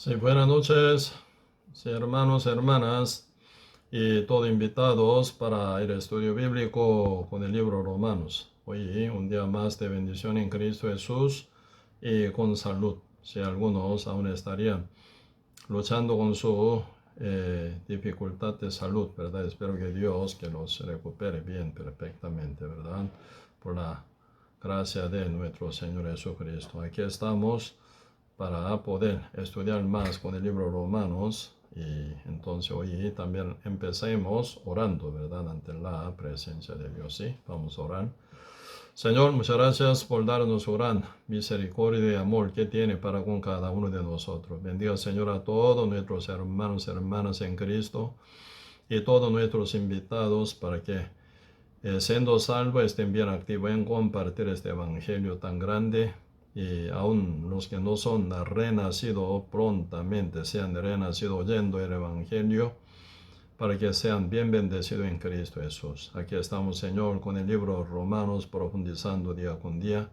Sí, buenas noches, sí, hermanos, hermanas y todos invitados para el estudio bíblico con el libro Romanos. Hoy un día más de bendición en Cristo Jesús y con salud. Si algunos aún estarían luchando con su dificultad de salud, ¿verdad? Espero que Dios que los recupere bien, perfectamente, ¿verdad? Por la gracia de nuestro Señor Jesucristo. Aquí estamos para poder estudiar más con el libro Romanos, y entonces hoy también empecemos orando, ¿verdad? Ante la presencia de Dios, ¿sí? Vamos a orar. Señor, muchas gracias por darnos su gran misericordia y amor que tiene para con cada uno de nosotros. Bendiga, Señor, a todos nuestros hermanos y hermanas en Cristo y todos nuestros invitados para que, siendo salvos, estén bien activos en compartir este evangelio tan grande, y aún los que no son renacidos prontamente sean renacidos oyendo el evangelio, para que sean bien bendecidos en Cristo Jesús. Aquí estamos, Señor, con el libro Romanos, profundizando día con día,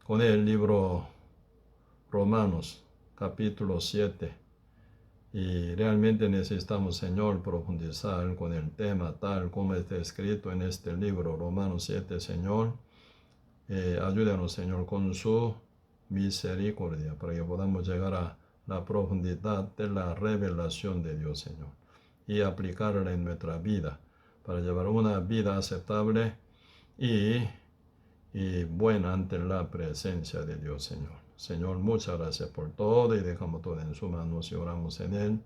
con el libro Romanos, capítulo 7. Y realmente necesitamos, Señor, profundizar con el tema tal como está escrito en este libro, Romanos 7, Señor. Ayúdanos, Señor, con su misericordia, para que podamos llegar a la profundidad de la revelación de Dios, Señor, y aplicarla en nuestra vida, para llevar una vida aceptable y buena ante la presencia de Dios, Señor. Señor, muchas gracias por todo y dejamos todo en su mano y oramos en el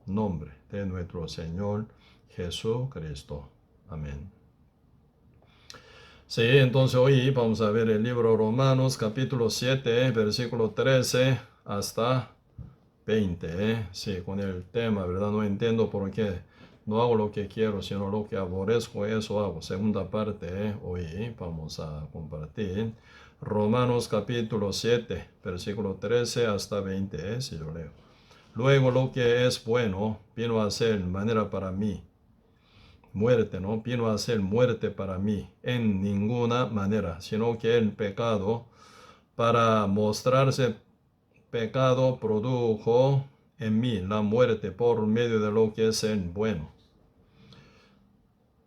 nombre de nuestro Señor Jesucristo. Amén. Sí, entonces hoy vamos a ver el libro Romanos capítulo 7, versículo 13 hasta 20. Sí, con el tema, ¿verdad? No entiendo por qué no hago lo que quiero, sino lo que aborrezco, eso hago. Segunda parte, hoy vamos a compartir Romanos capítulo 7, versículo 13 hasta 20, si yo leo. Luego lo que es bueno vino a ser manera para mí. Muerte, no vino a ser muerte para mí en ninguna manera, sino que el pecado, para mostrarse pecado, produjo en mí la muerte por medio de lo que es el bueno,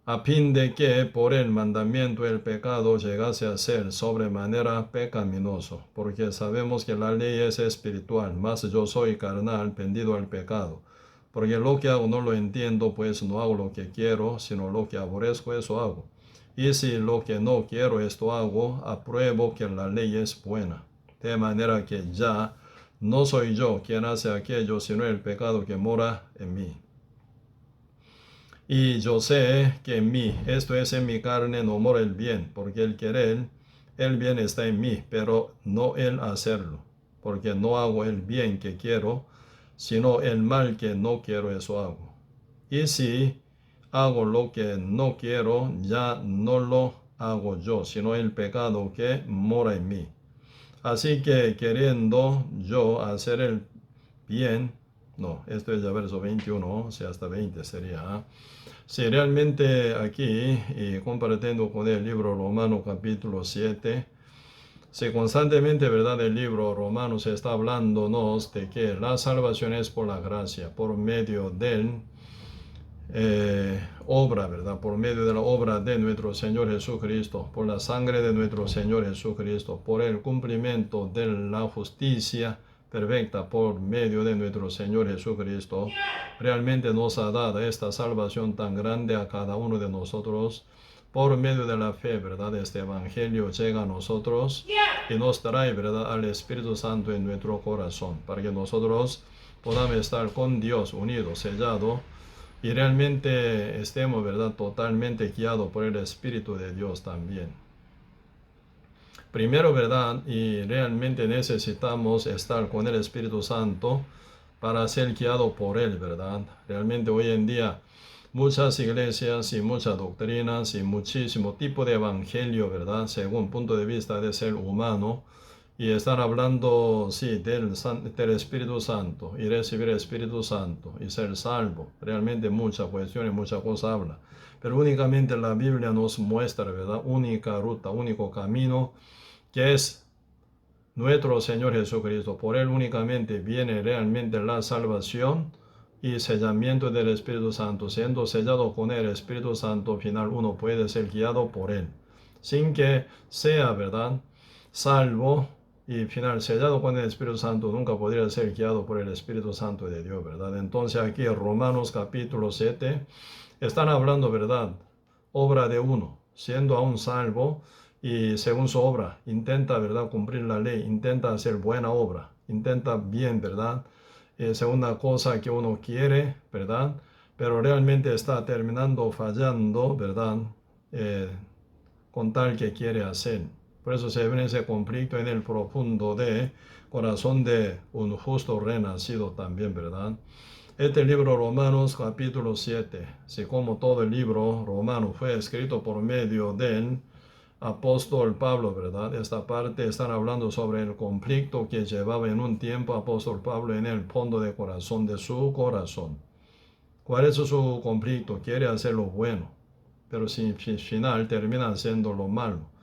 a fin de que por el mandamiento el pecado llegase a ser sobremanera pecaminoso, porque sabemos que la ley es espiritual, mas yo soy carnal, vendido al pecado. Porque lo que hago no lo entiendo, pues no hago lo que quiero, sino lo que aborrezco, eso hago. Y si lo que no quiero, esto hago, apruebo que la ley es buena. De manera que ya no soy yo quien hace aquello, sino el pecado que mora en mí. Y yo sé que en mí, esto es en mi carne, no mora el bien, porque el querer, el bien está en mí, pero no el hacerlo, porque no hago el bien que quiero, sino el mal que no quiero, eso hago. Y si hago lo que no quiero, ya no lo hago yo, sino el pecado que mora en mí. Así que queriendo yo hacer el bien, no, esto es el verso 21, o sea, hasta 20 sería. Sí, realmente aquí, y compartiendo con el libro Romano capítulo 7, sí, constantemente, ¿verdad? El libro Romano se está hablándonos de que la salvación es por la gracia, por medio del obra, ¿verdad? Por medio de la obra de nuestro Señor Jesucristo, por la sangre de nuestro Señor Jesucristo, por el cumplimiento de la justicia perfecta por medio de nuestro Señor Jesucristo. Realmente nos ha dado esta salvación tan grande a cada uno de nosotros. Por medio de la fe, ¿verdad? Este evangelio llega a nosotros y nos trae, ¿verdad?, al Espíritu Santo en nuestro corazón, para que nosotros podamos estar con Dios unidos, sellados, y realmente estemos, ¿verdad?, totalmente guiados por el Espíritu de Dios también. Primero, ¿verdad? Y realmente necesitamos estar con el Espíritu Santo para ser guiados por Él, ¿verdad? Realmente hoy en día muchas iglesias y muchas doctrinas y muchísimo tipo de evangelio, ¿verdad? Según punto de vista de ser humano, y están hablando, sí, del Espíritu Santo y recibir el Espíritu Santo y ser salvo. Realmente muchas cuestiones, muchas cosas habla. Pero únicamente la Biblia nos muestra, ¿verdad? Única ruta, único camino, que es nuestro Señor Jesucristo. Por Él únicamente viene realmente la salvación y sellamiento del Espíritu Santo. Siendo sellado con el Espíritu Santo final, uno puede ser guiado por Él, sin que sea, ¿verdad?, salvo y final sellado con el Espíritu Santo, nunca podría ser guiado por el Espíritu Santo de Dios, ¿verdad? Entonces aquí en Romanos capítulo 7 están hablando, ¿verdad?, obra de uno, siendo aún salvo y según su obra, intenta, ¿verdad?, cumplir la ley, intenta hacer buena obra, intenta bien, ¿verdad?, segunda cosa que uno quiere, ¿verdad?, pero realmente está terminando fallando, ¿verdad?, con tal que quiere hacer. Por eso se ve ese conflicto en el profundo de corazón de un justo renacido también, ¿verdad? Este libro Romanos capítulo 7, así como todo el libro romano fue escrito por medio del apóstol Pablo, ¿verdad? Esta parte están hablando sobre el conflicto que llevaba en un tiempo apóstol Pablo en el fondo de corazón de su corazón. ¿Cuál es su conflicto? Quiere hacer lo bueno, pero si al final termina haciendo lo malo.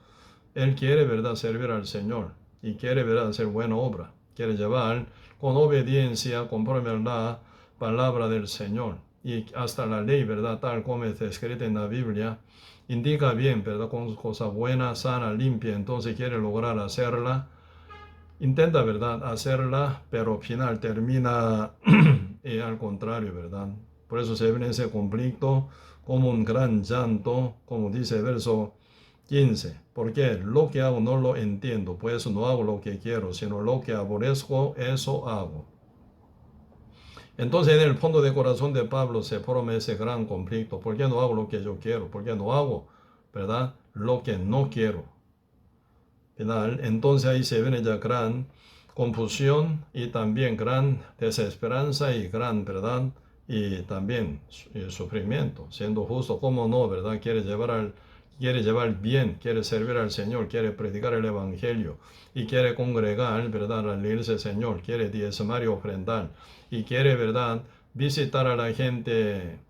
Él quiere, ¿verdad?, servir al Señor y quiere, ¿verdad?, hacer buena obra. Quiere llevar con obediencia conforme a la palabra del Señor. Y hasta la ley, ¿verdad?, tal como está escrita en la Biblia, indica bien, ¿verdad?, con cosa buena, sana, limpia. Entonces quiere lograr hacerla. Intenta, ¿verdad?, hacerla, pero al final termina al contrario, ¿verdad? Por eso se ve ese conflicto como un gran llanto, como dice el verso 15. Porque lo que hago no lo entiendo, pues no hago lo que quiero, sino lo que aborrezco, eso hago. Entonces en el fondo de corazón de Pablo se forma ese gran conflicto. ¿Por qué no hago lo que yo quiero? ¿Por qué no hago, verdad, lo que no quiero? Entonces ahí se viene ya gran confusión y también gran desesperanza y gran, ¿verdad?, y también sufrimiento. Siendo justo, ¿cómo no, verdad? Quiere llevar bien, quiere servir al Señor, quiere predicar el Evangelio y quiere congregar, ¿verdad?, al iglesia del Señor, quiere diezmar y ofrendar y quiere, ¿verdad?, visitar a la gente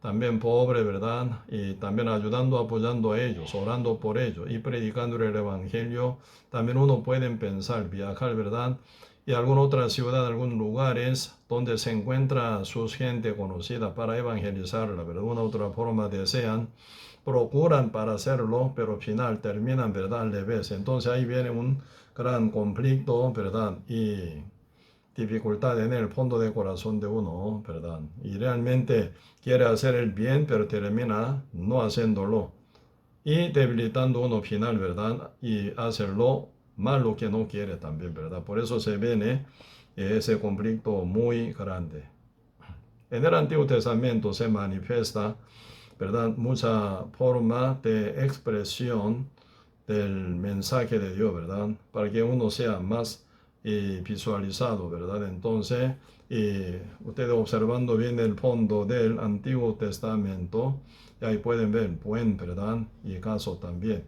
también pobre, ¿verdad?, y también ayudando, apoyando a ellos, orando por ellos y predicando el Evangelio. También uno puede pensar, viajar, ¿verdad?, y alguna otra ciudad, algunos lugares donde se encuentra su gente conocida para evangelizarla, ¿verdad? Una otra forma desean, procuran para hacerlo, pero al final terminan, ¿verdad?, al revés. Entonces ahí viene un gran conflicto, ¿verdad?, y dificultad en el fondo del corazón de uno, ¿verdad? Y realmente quiere hacer el bien, pero termina no haciéndolo y debilitando uno final, ¿verdad? Y hacerlo malo que no quiere también, ¿verdad? Por eso se viene ese conflicto muy grande. En el Antiguo Testamento se manifiesta, ¿verdad?, mucha forma de expresión del mensaje de Dios, ¿verdad?, para que uno sea más visualizado, ¿verdad? Entonces, ustedes observando bien el fondo del Antiguo Testamento, y ahí pueden ver buen, ¿verdad?, y caso también,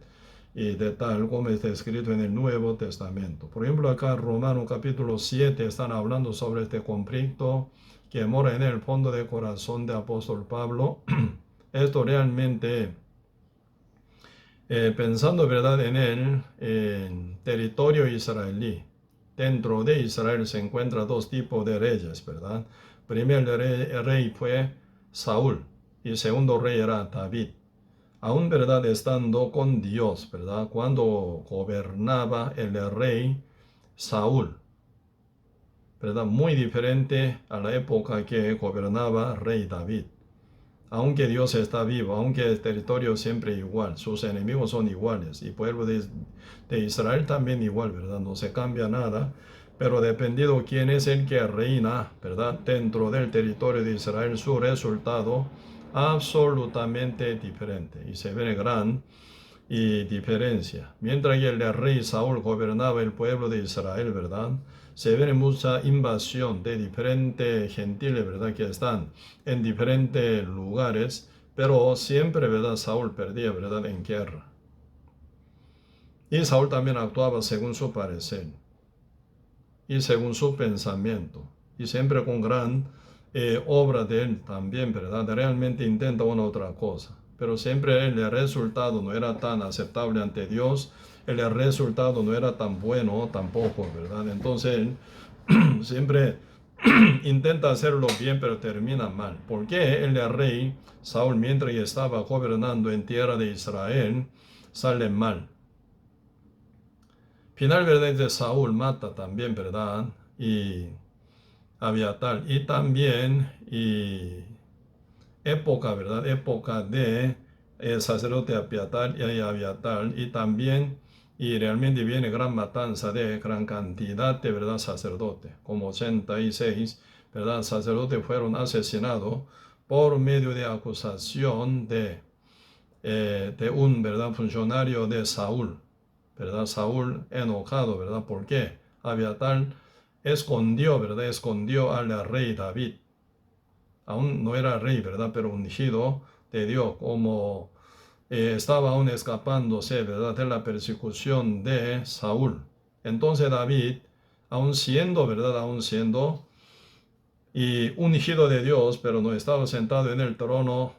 y de tal como está escrito en el Nuevo Testamento. Por ejemplo, acá Romanos capítulo 7 están hablando sobre este conflicto que mora en el fondo del corazón de apóstol Pablo. Esto realmente, pensando, ¿verdad?, en el territorio israelí. Dentro de Israel se encuentran dos tipos de reyes, ¿verdad? Primer rey fue Saúl y segundo rey era David. Aún, ¿verdad?, estando con Dios, ¿verdad?, cuando gobernaba el rey Saúl, ¿verdad?, muy diferente a la época que gobernaba rey David. Aunque Dios está vivo, aunque el territorio siempre igual, sus enemigos son iguales y el pueblo de Israel también igual, ¿verdad? No se cambia nada, pero dependiendo quién es el que reina, ¿verdad?, dentro del territorio de Israel, su resultado absolutamente diferente y se ve gran diferencia. Mientras que el rey Saúl gobernaba el pueblo de Israel, ¿verdad?, se ve mucha invasión de diferentes gentiles, ¿verdad?, que están en diferentes lugares, pero siempre, ¿verdad?, Saúl perdía, ¿verdad?, en guerra. Y Saúl también actuaba según su parecer y según su pensamiento, y siempre con gran obra de él también, ¿verdad? Realmente intenta una otra cosa. pero siempre el resultado no era tan aceptable ante Dios, el resultado no era tan bueno tampoco, ¿verdad? Entonces él siempre intenta hacerlo bien, pero termina mal. Porque el rey Saúl, mientras estaba gobernando en tierra de Israel, sale mal. Finalmente Saúl mata también, ¿verdad? Y Abiatar. Y también, época, ¿verdad? Época de sacerdote Abiatar y Abiatar. Y también, y realmente viene gran matanza de gran cantidad de, ¿verdad? Sacerdotes, como 86, ¿verdad? Sacerdotes fueron asesinados por medio de acusación de un, ¿verdad? Funcionario de Saúl, ¿verdad? Saúl enojado, ¿verdad? ¿Por qué? Abiatar escondió, ¿verdad? Escondió al rey David. Aún no era rey, ¿verdad? Pero ungido de Dios, como estaba aún escapándose, ¿verdad? De la persecución de Saúl. Entonces David, aún siendo, ¿verdad? Aún siendo y ungido de Dios, pero no estaba sentado en el trono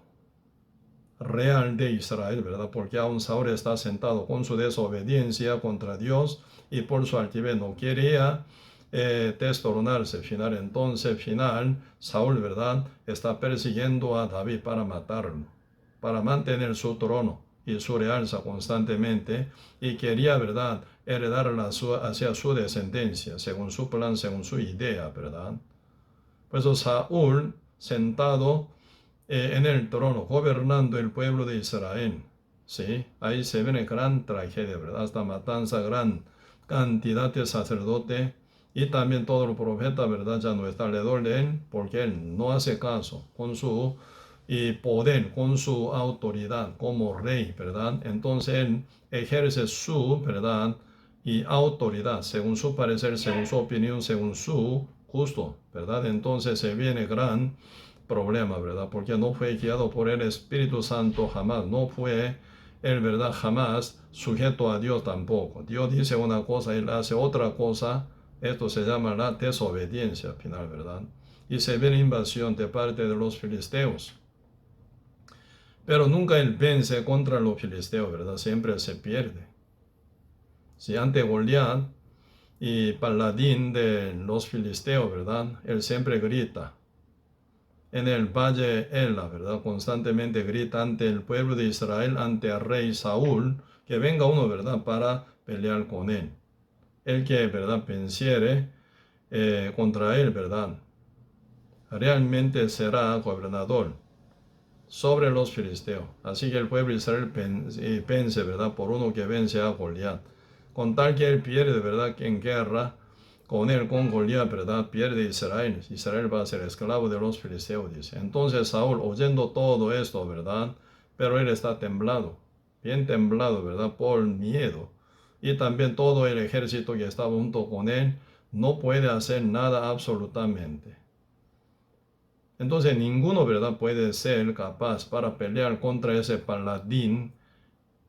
real de Israel, ¿verdad? Porque aún Saúl está sentado con su desobediencia contra Dios y por su altivez no quería destornarse. Final, Saúl, ¿verdad? Está persiguiendo a David para matarlo, para mantener su trono y su realza constantemente, y quería, ¿verdad?, heredarla hacia su descendencia, según su plan, según su idea, ¿verdad? Pues Saúl, sentado en el trono, gobernando el pueblo de Israel. Sí, ahí se ve una gran tragedia, ¿verdad? Hasta matanza, gran cantidad de sacerdotes y también todo el profeta, ¿verdad? Ya no está alrededor de él, porque él no hace caso con su poder, con su autoridad como rey, ¿verdad? Entonces él ejerce su, ¿verdad? Y autoridad, según su parecer, según su opinión, según su gusto, ¿verdad? Entonces se viene gran problema, ¿verdad? Porque no fue guiado por el Espíritu Santo jamás, no fue él, ¿verdad? Jamás sujeto a Dios tampoco. Dios dice una cosa, él hace otra cosa. Esto se llama la desobediencia final, ¿verdad? Y se ve la invasión de parte de los filisteos. Pero nunca él vence contra los filisteos, ¿verdad? Siempre se pierde. Si ante Goliat y paladín de los filisteos, ¿verdad? Él siempre grita. En el valle Ela, ¿verdad? Constantemente grita ante el pueblo de Israel, ante el rey Saúl, que venga uno, ¿verdad? Para pelear con él. El que, ¿verdad? Venciere contra él, ¿verdad? Realmente será gobernador sobre los filisteos. Así que el pueblo de Israel vence, ¿verdad? Por uno que vence a Goliat. Con tal que él pierde, ¿verdad? Que en guerra con él, con Goliat, ¿verdad? Pierde Israel. Israel va a ser esclavo de los filisteos, dice. Entonces Saúl, oyendo todo esto, ¿verdad? Pero él está temblado, bien temblado, ¿verdad? Por miedo. Y también todo el ejército que está junto con él no puede hacer nada absolutamente. Entonces ninguno, ¿verdad?, puede ser capaz para pelear contra ese paladín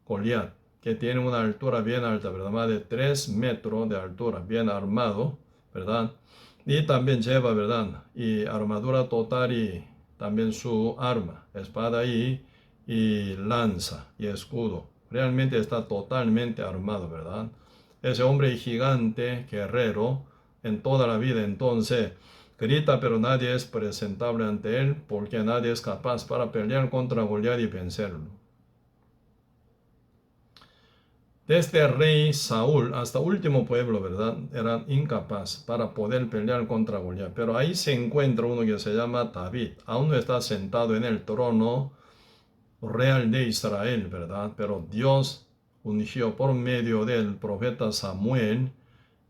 Goliat, que tiene una altura bien alta, ¿verdad? Más de 3 metros de altura, bien armado, ¿verdad? Y también lleva, ¿verdad? Y armadura total y también su arma, espada y lanza y escudo. Realmente está totalmente armado, ¿verdad? Ese hombre gigante, guerrero, en toda la vida, entonces grita, pero nadie es presentable ante él, porque nadie es capaz para pelear contra Goliat y vencerlo. Desde el rey Saúl hasta último pueblo, ¿verdad? Eran incapaz para poder pelear contra Goliat. Pero ahí se encuentra uno que se llama David. Aún no está sentado en el trono real de Israel, ¿verdad? Pero Dios ungió por medio del profeta Samuel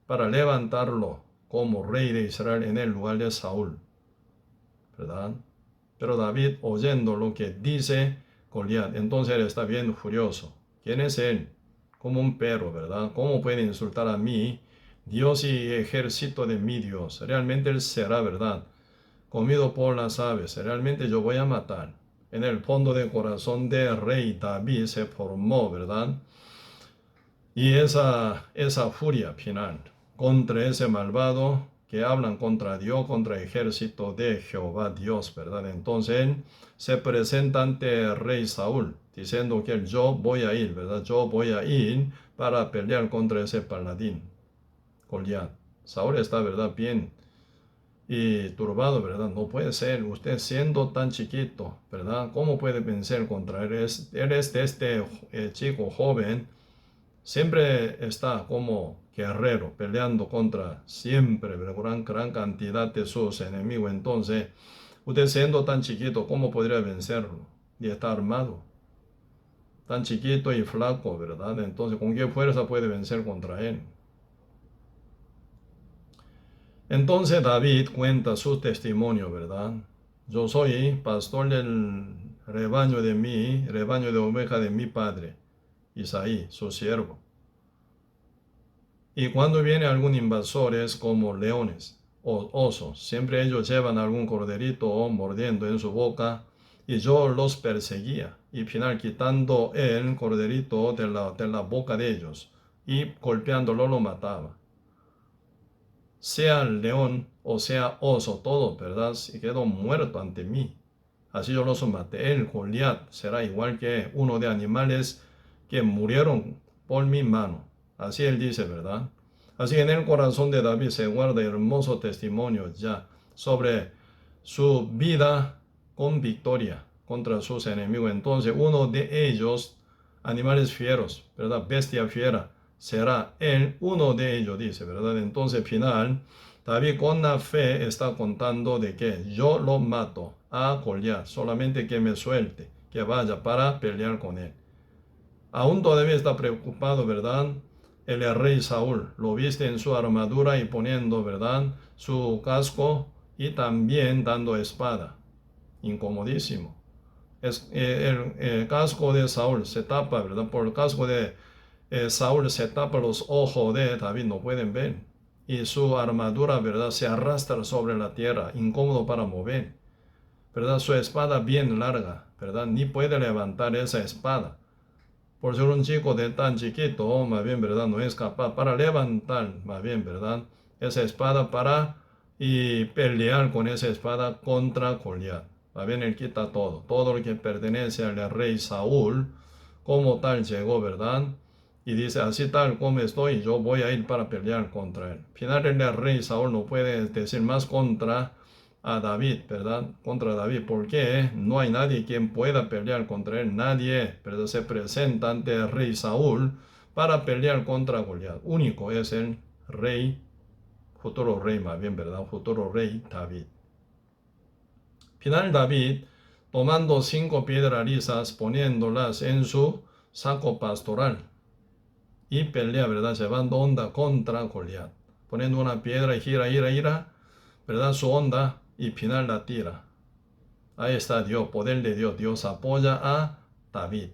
para levantarlo como rey de Israel en el lugar de Saúl, ¿verdad? Pero David, oyendo lo que dice Goliat, entonces él está bien furioso. ¿Quién es él? Como un perro, ¿verdad? ¿Cómo puede insultar a mí, Dios y ejército de mi Dios? Realmente él será, ¿verdad?, comido por las aves. Realmente yo voy a matar. En el fondo del corazón del rey David se formó, ¿verdad? Y esa furia final contra ese malvado que hablan contra Dios, contra el ejército de Jehová Dios, ¿verdad? Entonces él se presenta ante el rey Saúl, diciendo que yo voy a ir, ¿verdad? Yo voy a ir para pelear contra ese paladín, Goliat. Saúl está, ¿verdad? Bien y turbado, ¿verdad? No puede ser, usted siendo tan chiquito, ¿verdad? ¿Cómo puede vencer contra él? Él es de este chico joven, siempre está como guerrero, peleando contra siempre, ¿verdad? Gran cantidad de sus enemigos. Entonces, usted siendo tan chiquito, ¿cómo podría vencerlo? Y está armado, tan chiquito y flaco, ¿verdad? Entonces, ¿con qué fuerza puede vencer contra él? Entonces David cuenta su testimonio, ¿verdad? Yo soy pastor del rebaño de oveja de mi padre, Isaí, su siervo. Y cuando viene algún invasor es como leones o osos. Siempre ellos llevan algún corderito o mordiendo en su boca y yo los perseguía y al final quitando el corderito de la boca de ellos y golpeándolo lo mataba. Sea león o sea oso, todo, ¿verdad? Y quedó muerto ante mí. Así yo los maté. El Goliat será igual que uno de animales que murieron por mi mano. Así él dice, ¿verdad? Así en el corazón de David se guarda hermoso testimonio ya sobre su vida con victoria contra sus enemigos. Entonces uno de ellos, animales fieros, ¿verdad? Bestia fiera, será él uno de ellos, dice, ¿verdad? Entonces al final, David con la fe está contando de que yo lo mato a Goliat, solamente que me suelte, que vaya para pelear con él. Aún todavía está preocupado, ¿verdad? El rey Saúl lo viste en su armadura y poniendo, ¿verdad? Su casco y también dando espada. Incomodísimo. El casco de Saúl se tapa, ¿verdad? Por el casco de Saúl se tapa los ojos de David, no pueden ver. Y su armadura, ¿verdad? Se arrastra sobre la tierra, incómodo para mover. ¿Verdad? Su espada bien larga, ¿verdad? Ni puede levantar esa espada. Por ser un chico de tan chiquito, más bien, ¿verdad? No es capaz para levantar, más bien, ¿verdad? Esa espada para y pelear con esa espada contra Goliat. Más bien, él quita todo, todo lo que pertenece al rey Saúl, como tal llegó, ¿verdad? Y dice, así tal como estoy, yo voy a ir para pelear contra él. Final, el rey Saúl no puede decir más contra a David, ¿verdad? Contra David, porque no hay nadie quien pueda pelear contra él. Nadie, ¿verdad? Se presenta ante el rey Saúl para pelear contra Goliat. Único es el rey, futuro rey más bien, ¿verdad? Futuro rey David. Final David, tomando 5 piedras lisas, poniéndolas en su saco pastoral. Y pelea, ¿verdad? Llevando onda contra Goliat. Poniendo una piedra y gira, ¿verdad? Su onda y final la tira. Ahí está Dios, poder de Dios. Dios apoya a David.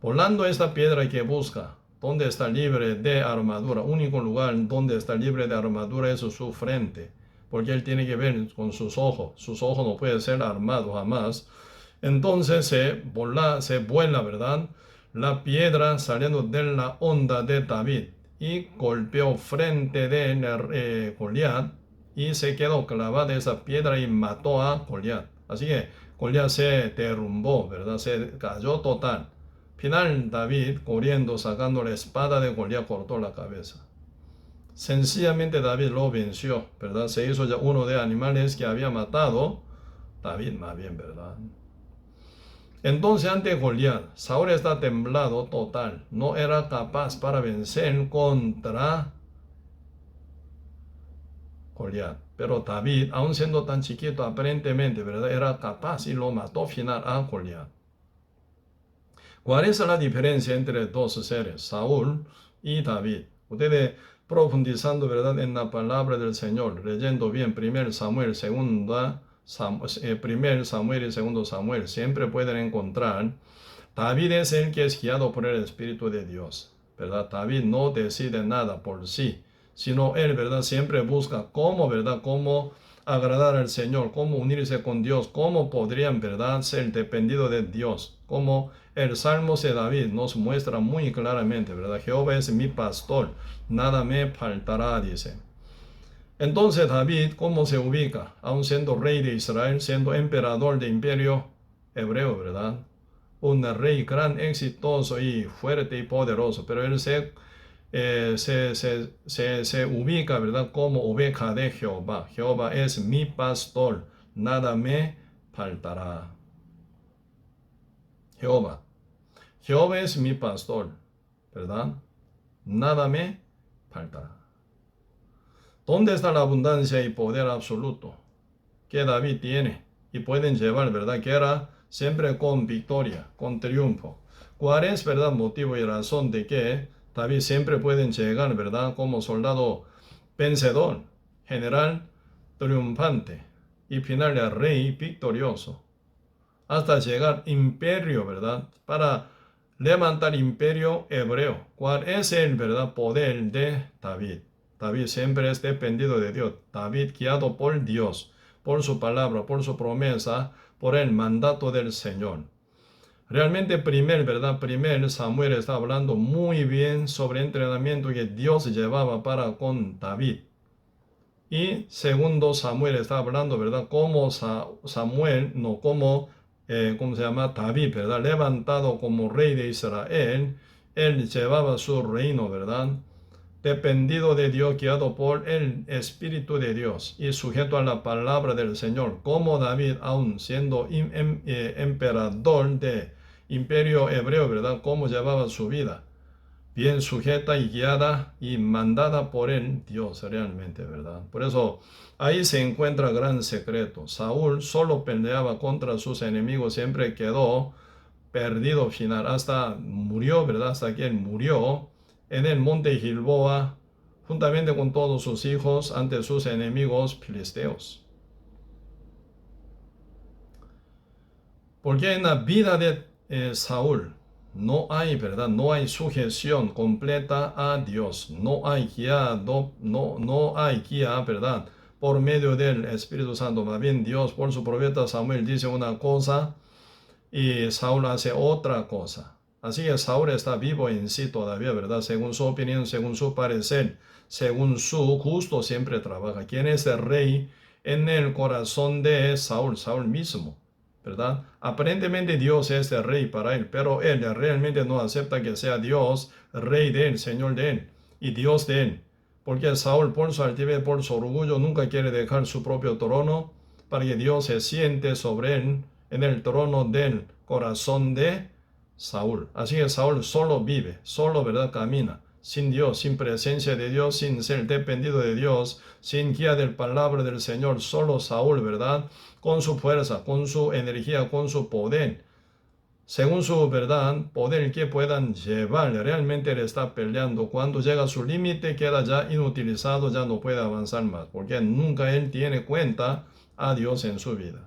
Volando esta piedra que busca, donde está libre de armadura. Único lugar donde está libre de armadura es su frente. Porque él tiene que ver con sus ojos. Sus ojos no pueden ser armados jamás. Entonces se vuela, ¿verdad? La piedra saliendo de la onda de David. Y golpeó frente de Goliat. Y se quedó clavada esa piedra y mató a Goliat. Así que Goliat se derrumbó, ¿verdad? Se cayó total. Final David, corriendo, sacando la espada de Goliat, cortó la cabeza. Sencillamente David lo venció, ¿verdad? Se hizo ya uno de animales que había matado David, más bien, ¿verdad? Entonces ante Goliat, Saúl está temblado total. No era capaz para vencer contra Goliat. Pero David, aun siendo tan chiquito aparentemente, ¿verdad? Era capaz y lo mató final a Goliat. ¿Cuál es la diferencia entre dos seres, Saúl y David? Ustedes profundizando, ¿verdad? En la palabra del Señor, leyendo bien 1 Samuel, 2 Samuel y 2 Samuel, siempre pueden encontrar, David es el que es guiado por el Espíritu de Dios, ¿verdad? David no decide nada por sí, sino él, ¿verdad? Siempre busca cómo, ¿verdad? Cómo agradar al Señor, cómo unirse con Dios, cómo podrían, ¿verdad? Ser dependidos de Dios, como el Salmo de David nos muestra muy claramente, ¿verdad? Jehová es mi pastor, nada me faltará, dice. Entonces David, ¿cómo se ubica? Aún siendo rey de Israel, siendo emperador de imperio hebreo, ¿verdad? Un rey gran, exitoso y fuerte y poderoso, pero él se ubica, ¿verdad? Como oveja de Jehová. Jehová es mi pastor, nada me faltará. Jehová. Jehová es mi pastor, ¿verdad? Nada me faltará. ¿Dónde está la abundancia y poder absoluto que David tiene? Y pueden llevar, ¿verdad? Que era siempre con victoria, con triunfo. ¿Cuál es, verdad, motivo y razón de que David siempre pueden llegar, ¿verdad? Como soldado vencedor, general triunfante y final de rey victorioso. Hasta llegar imperio, ¿verdad? Para levantar imperio hebreo. ¿Cuál es el, verdad, poder de David? David siempre es dependido de Dios. David guiado por Dios, por su palabra, por su promesa, por el mandato del Señor. Realmente ¿verdad? Primer Samuel está hablando muy bien sobre el entrenamiento que Dios llevaba para con David. Y segundo Samuel está hablando, ¿verdad? Como Samuel, no como, ¿cómo se llama? David, ¿verdad? Levantado como rey de Israel, él llevaba su reino, ¿verdad? Dependido de Dios, guiado por el Espíritu de Dios y sujeto a la palabra del Señor, como David, aún siendo emperador de imperio hebreo, ¿verdad? Cómo llevaba su vida, bien sujeta y guiada y mandada por el Dios realmente, ¿verdad? Por eso ahí se encuentra gran secreto. Saúl solo peleaba contra sus enemigos, siempre quedó perdido final, hasta murió, ¿verdad? Hasta que él murió en el monte Gilboa, juntamente con todos sus hijos, ante sus enemigos filisteos. Porque en la vida de Saúl no hay, ¿verdad? No hay sujeción completa a Dios. No hay guía, no hay guía, ¿verdad? Por medio del Espíritu Santo. Más bien Dios por su profeta Samuel dice una cosa y Saúl hace otra cosa. Así que Saúl está vivo en sí todavía, ¿verdad? Según su opinión, según su parecer, según su gusto, siempre trabaja. ¿Quién es el rey en el corazón de Saúl? Saúl mismo, ¿verdad? Aparentemente Dios es el rey para él, pero él realmente no acepta que sea Dios, rey de él, Señor de él y Dios de él. Porque Saúl, por su altivez, por su orgullo, nunca quiere dejar su propio trono para que Dios se siente sobre él en el trono del corazón de Saúl. Así que Saúl solo vive, solo, ¿verdad? Camina, sin Dios, sin presencia de Dios, sin ser dependido de Dios, sin guía del palabra del Señor. Solo Saúl, ¿verdad? Con su fuerza, con su energía, con su poder. Según su verdad, poder que puedan llevar, realmente él está peleando. Cuando llega a su límite, queda ya inutilizado, ya no puede avanzar más, porque nunca él tiene cuenta a Dios en su vida.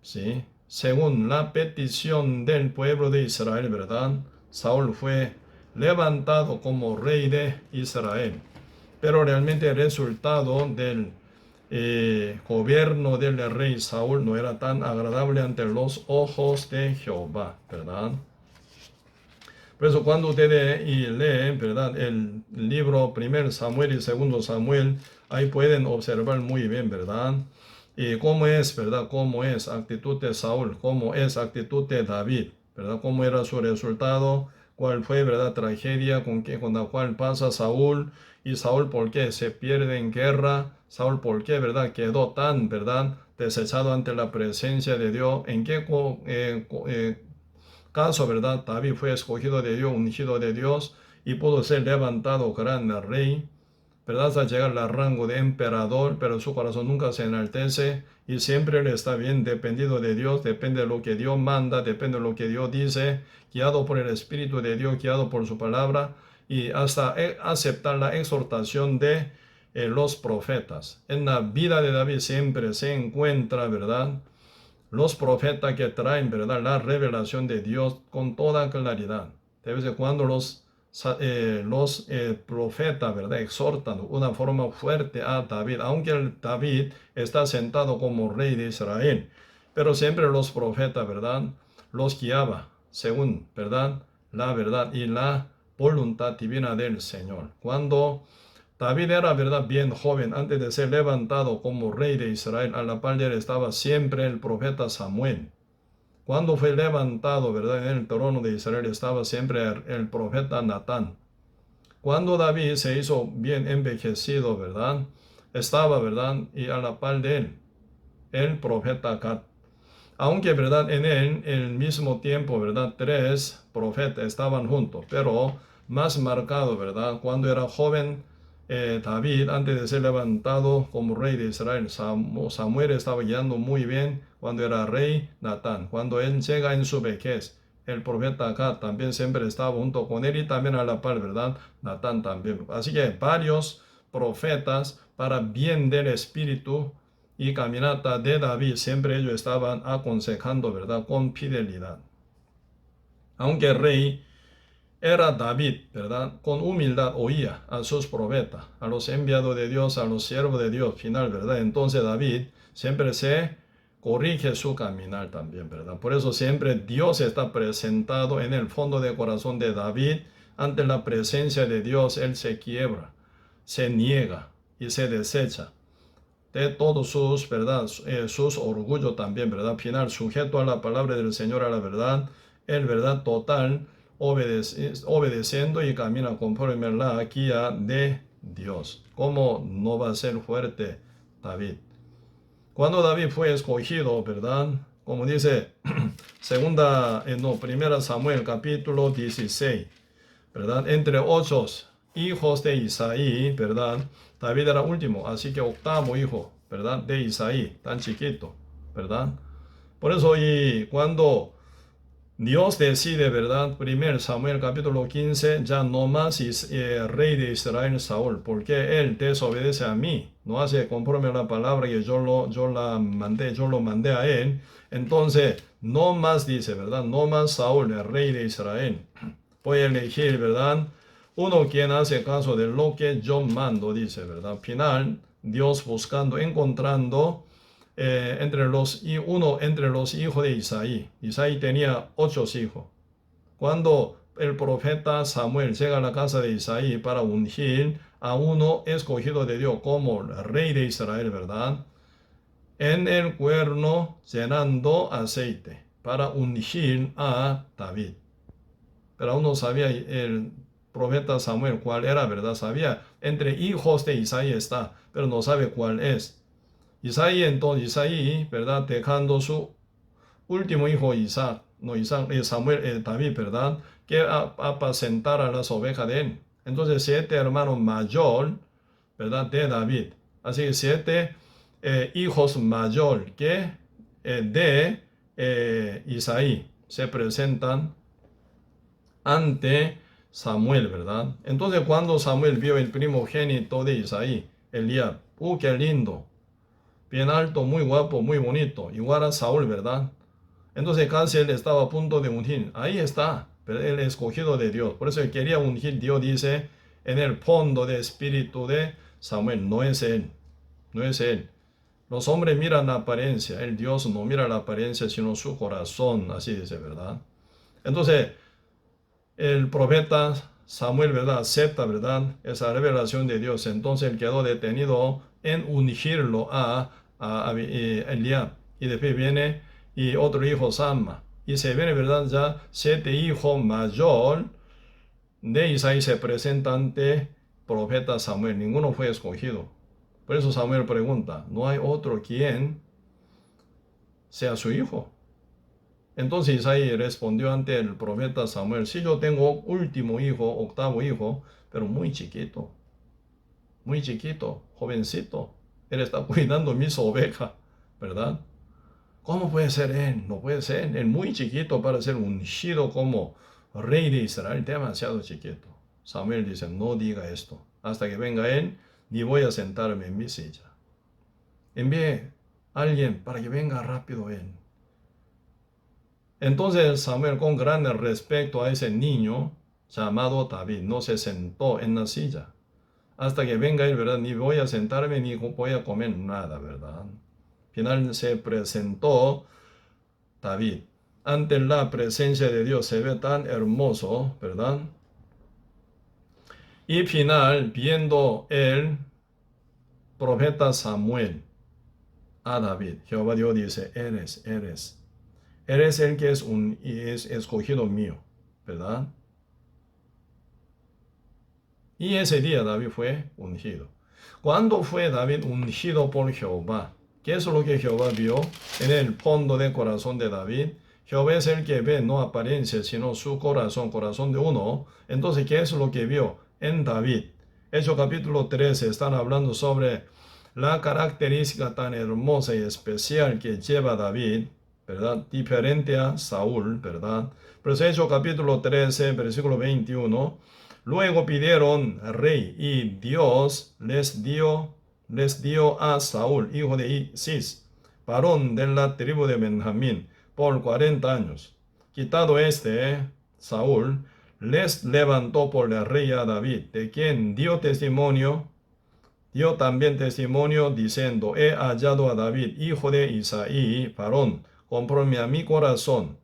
¿Sí? Según la petición del pueblo de Israel, ¿verdad? Saúl fue levantado como rey de Israel. Pero realmente el resultado del gobierno del rey Saúl no era tan agradable ante los ojos de Jehová, ¿verdad? Por eso cuando ustedes leen, ¿verdad? El libro 1 Samuel y 2 Samuel, ahí pueden observar muy bien, ¿verdad? Y cómo es, ¿verdad? Cómo es actitud de Saúl, cómo es actitud de David, ¿verdad? Cómo era su resultado, cuál fue, ¿verdad? Tragedia con la cual pasa Saúl, y Saúl por qué se pierde en guerra, Saúl por qué, ¿verdad? Quedó tan, ¿verdad? Desechado ante la presencia de Dios, en qué caso, ¿verdad? David fue escogido de Dios, ungido de Dios, y pudo ser levantado gran rey, ¿verdad? Hasta llegar al rango de emperador, pero su corazón nunca se enaltece y siempre le está bien dependido de Dios, depende de lo que Dios manda, depende de lo que Dios dice, guiado por el Espíritu de Dios, guiado por su palabra y hasta aceptar la exhortación de los profetas. En la vida de David siempre se encuentra, ¿verdad? Los profetas que traen, ¿verdad? La revelación de Dios con toda claridad. De vez en cuando los profetas, ¿verdad? Exhortan de una forma fuerte a David, aunque David está sentado como rey de Israel, pero siempre los profetas, ¿verdad? Los guiaba según, ¿verdad? La verdad y la voluntad divina del Señor. Cuando David era, ¿verdad?, bien joven antes de ser levantado como rey de Israel. A la par de él estaba siempre el profeta Samuel. Cuando fue levantado, ¿verdad?, en el trono de Israel estaba siempre el profeta Natán. Cuando David se hizo bien envejecido, ¿verdad?, estaba, ¿verdad?, y a la par de él, el profeta Gad. Aunque, ¿verdad?, en el mismo tiempo, ¿verdad?, 3 profetas estaban juntos, pero más marcado, ¿verdad?, cuando era joven David, antes de ser levantado como rey de Israel, Samuel estaba guiando muy bien cuando era rey Natán. Cuando él llega en su vejez, el profeta Gad también siempre estaba junto con él y también a la par, ¿verdad?, Natán también. Así que varios profetas para bien del espíritu y caminata de David, siempre ellos estaban aconsejando, ¿verdad?, con fidelidad. Aunque el rey era David, ¿verdad?, con humildad oía a sus profetas, a los enviados de Dios, a los siervos de Dios, final, ¿verdad? Entonces David siempre se corrige su caminar también, ¿verdad? Por eso siempre Dios está presentado en el fondo del corazón de David. Ante la presencia de Dios, él se quiebra, se niega y se desecha de todos sus, ¿verdad?, sus orgullos también, ¿verdad? Final, sujeto a la palabra del Señor, a la verdad, el verdad total, obedeciendo y camina conforme a la guía de Dios. ¿Cómo no va a ser fuerte David? Cuando David fue escogido, ¿verdad?, como dice primera Samuel capítulo 16, ¿verdad?, entre 8 hijos de Isaí, ¿verdad?, David era último, así que octavo hijo, ¿verdad?, de Isaí, tan chiquito, ¿verdad? Por eso, y cuando Dios decide, ¿verdad?, 1 Samuel capítulo 15, ya no más rey de Israel Saúl, porque él desobedece a mí, no hace conforme a la palabra que yo lo mandé a él. Entonces, no más dice, ¿verdad?, no más Saúl, el rey de Israel. Voy a elegir, ¿verdad?, uno quien hace caso de lo que yo mando, dice, ¿verdad? Final, Dios buscando, encontrando entre los hijos de Isaí. Isaí tenía 8 hijos. Cuando el profeta Samuel llega a la casa de Isaí para ungir a uno escogido de Dios como rey de Israel, ¿verdad?, en el cuerno llenando aceite para ungir a David. Pero aún no sabía el profeta Samuel cuál era, ¿verdad? Sabía, entre hijos de Isaí está, pero no sabe cuál es. Isaí, ¿verdad?, dejando su último hijo David, ¿verdad?, que apacentar a las ovejas de él. Entonces 7 hermanos mayor, ¿verdad?, de David. Así que 7 hijos mayor que de Isaí se presentan ante Samuel, ¿verdad? Entonces cuando Samuel vio el primogénito de Isaí, Eliab, qué lindo, bien alto, muy guapo, muy bonito, igual a Saúl, ¿verdad? Entonces casi él estaba a punto de ungir. Ahí está, pero el escogido de Dios. Por eso él quería ungir. Dios dice en el fondo de espíritu de Samuel, no es él, no es él. Los hombres miran la apariencia, el Dios no mira la apariencia, sino su corazón, así dice, ¿verdad? Entonces, el profeta Samuel, ¿verdad?, acepta, ¿verdad?, esa revelación de Dios. Entonces él quedó detenido en ungirlo a Eliab. Y después viene y otro hijo Samma. Y se viene, ¿verdad?, ya 7 hijos mayor de Isaí se presenta ante profeta Samuel. Ninguno fue escogido. Por eso Samuel pregunta, ¿no hay otro quien sea su hijo? Entonces Isaí respondió ante el profeta Samuel, sí, yo tengo último hijo, octavo hijo, pero muy chiquito, jovencito. Él está cuidando mis ovejas, ¿verdad? ¿Cómo puede ser él? No puede ser. Él muy chiquito para ser ungido como rey de Israel, demasiado chiquito. Samuel dice, no diga esto. Hasta que venga él, ni voy a sentarme en mi silla. Envíe a alguien para que venga rápido él. Entonces Samuel, con gran respeto a ese niño llamado David, no se sentó en la silla. Hasta que venga él, ¿verdad? Ni voy a sentarme ni voy a comer nada, ¿verdad? Finalmente se presentó David. Ante la presencia de Dios se ve tan hermoso, ¿verdad? Y final, viendo el profeta Samuel a David, Jehová Dios dice, eres el que es escogido mío, ¿verdad? Y ese día David fue ungido. ¿Cuándo fue David ungido por Jehová? ¿Qué es lo que Jehová vio en el fondo del corazón de David? Jehová es el que ve no apariencia, sino su corazón, corazón de uno. Entonces, ¿qué es lo que vio en David? Hechos capítulo 13 están hablando sobre la característica tan hermosa y especial que lleva David, ¿verdad? Diferente a Saúl, ¿verdad? Pero Hechos capítulo 13, versículo 21. Luego pidieron rey y Dios les dio a Saúl, hijo de Cis, varón de la tribu de Benjamín, por 40 años. Quitado Saúl, les levantó por el rey a David, de quien dio también testimonio diciendo, he hallado a David, hijo de Isaí, varón, conforme a mi corazón,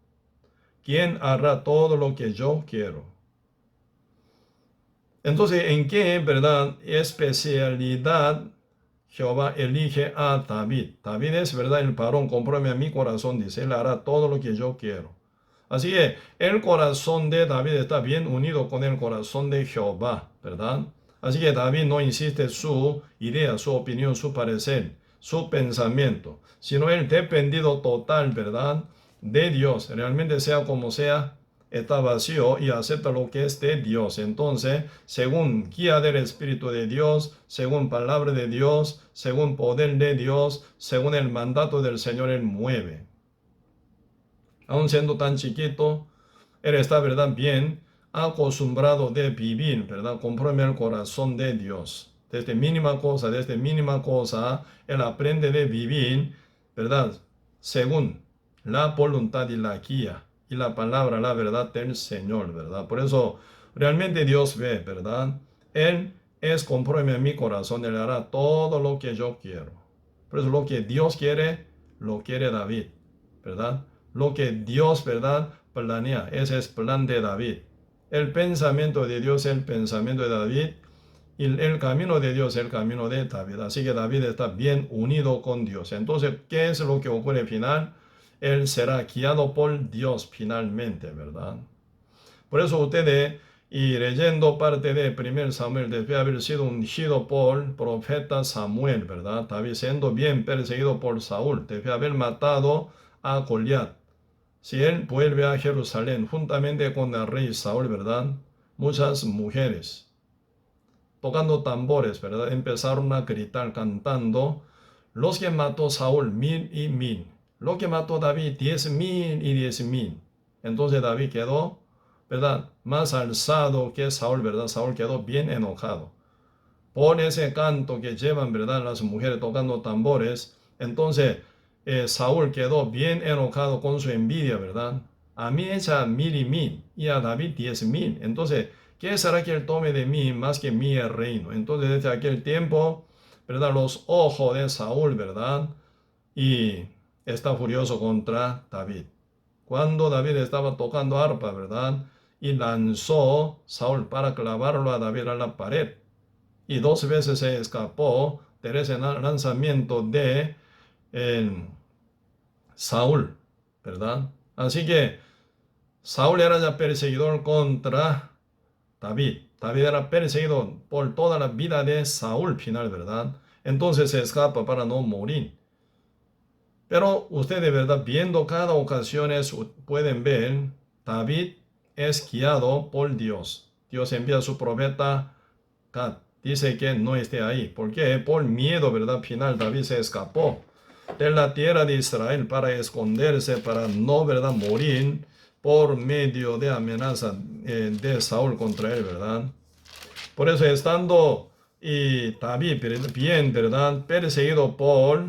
quien hará todo lo que yo quiero. Entonces, ¿en qué, verdad, especialidad Jehová elige a David? David es, verdad, el varón conforme a mi corazón, dice, él hará todo lo que yo quiero. Así que el corazón de David está bien unido con el corazón de Jehová, ¿verdad? Así que David no insiste su idea, su opinión, su parecer, su pensamiento, sino el dependido total, ¿verdad?, de Dios. Realmente sea como sea, está vacío y acepta lo que es de Dios. Entonces, según guía del Espíritu de Dios, según palabra de Dios, según poder de Dios, según el mandato del Señor, él mueve. Aun siendo tan chiquito, él está, ¿verdad?, bien acostumbrado de vivir, ¿verdad?, conforme al corazón de Dios. Desde mínima cosa, él aprende de vivir, ¿verdad?, según la voluntad y la guía y la palabra, la verdad del Señor, ¿verdad? Por eso realmente Dios ve, ¿verdad? Él es conforme a mi corazón, él hará todo lo que yo quiero. Por eso lo que Dios quiere, lo quiere David, ¿verdad? Lo que Dios, ¿verdad?, planea, ese es plan de David. El pensamiento de Dios es el pensamiento de David y el camino de Dios es el camino de David. Así que David está bien unido con Dios. Entonces, ¿qué es lo que ocurre al final? Él será guiado por Dios finalmente, ¿verdad? Por eso ustedes, y leyendo parte de 1 Samuel, debe haber sido ungido por profeta Samuel, ¿verdad? David siendo bien perseguido por Saúl, debe haber matado a Goliat. Si él vuelve a Jerusalén juntamente con el rey Saúl, ¿verdad?, muchas mujeres tocando tambores, ¿verdad?, empezaron a gritar cantando, los que mató Saúl 1000 y 1000, lo que mató David 10,000 y 10,000. Entonces David quedó, ¿verdad?, más alzado que Saúl, ¿verdad? Saúl quedó bien enojado por ese canto que llevan, ¿verdad?, las mujeres tocando tambores. Entonces Saúl quedó bien enojado con su envidia, ¿verdad? A mí echa 1000 y 1000 y a David 10,000. Entonces, ¿qué será que él tome de mí más que mi reino? Entonces, desde aquel tiempo, ¿verdad?, los ojos de Saúl, ¿verdad?, y está furioso contra David. Cuando David estaba tocando arpa, ¿verdad?, y lanzó Saúl para clavarlo a David a la pared. Y 2 veces se escapó de ese lanzamiento de Saúl, ¿verdad? Así que Saúl era ya perseguidor contra David. David era perseguido por toda la vida de Saúl final, ¿verdad? Entonces se escapa para no morir. Pero ustedes, ¿verdad?, viendo cada ocasión pueden ver, David es guiado por Dios. Dios envía a su profeta Gad. Dice que no esté ahí. ¿Por qué? Por miedo, ¿verdad? Final, David se escapó de la tierra de Israel para esconderse, para no, ¿verdad?, morir por medio de amenaza de Saúl contra él, ¿verdad? Por eso estando David bien, ¿verdad?, perseguido por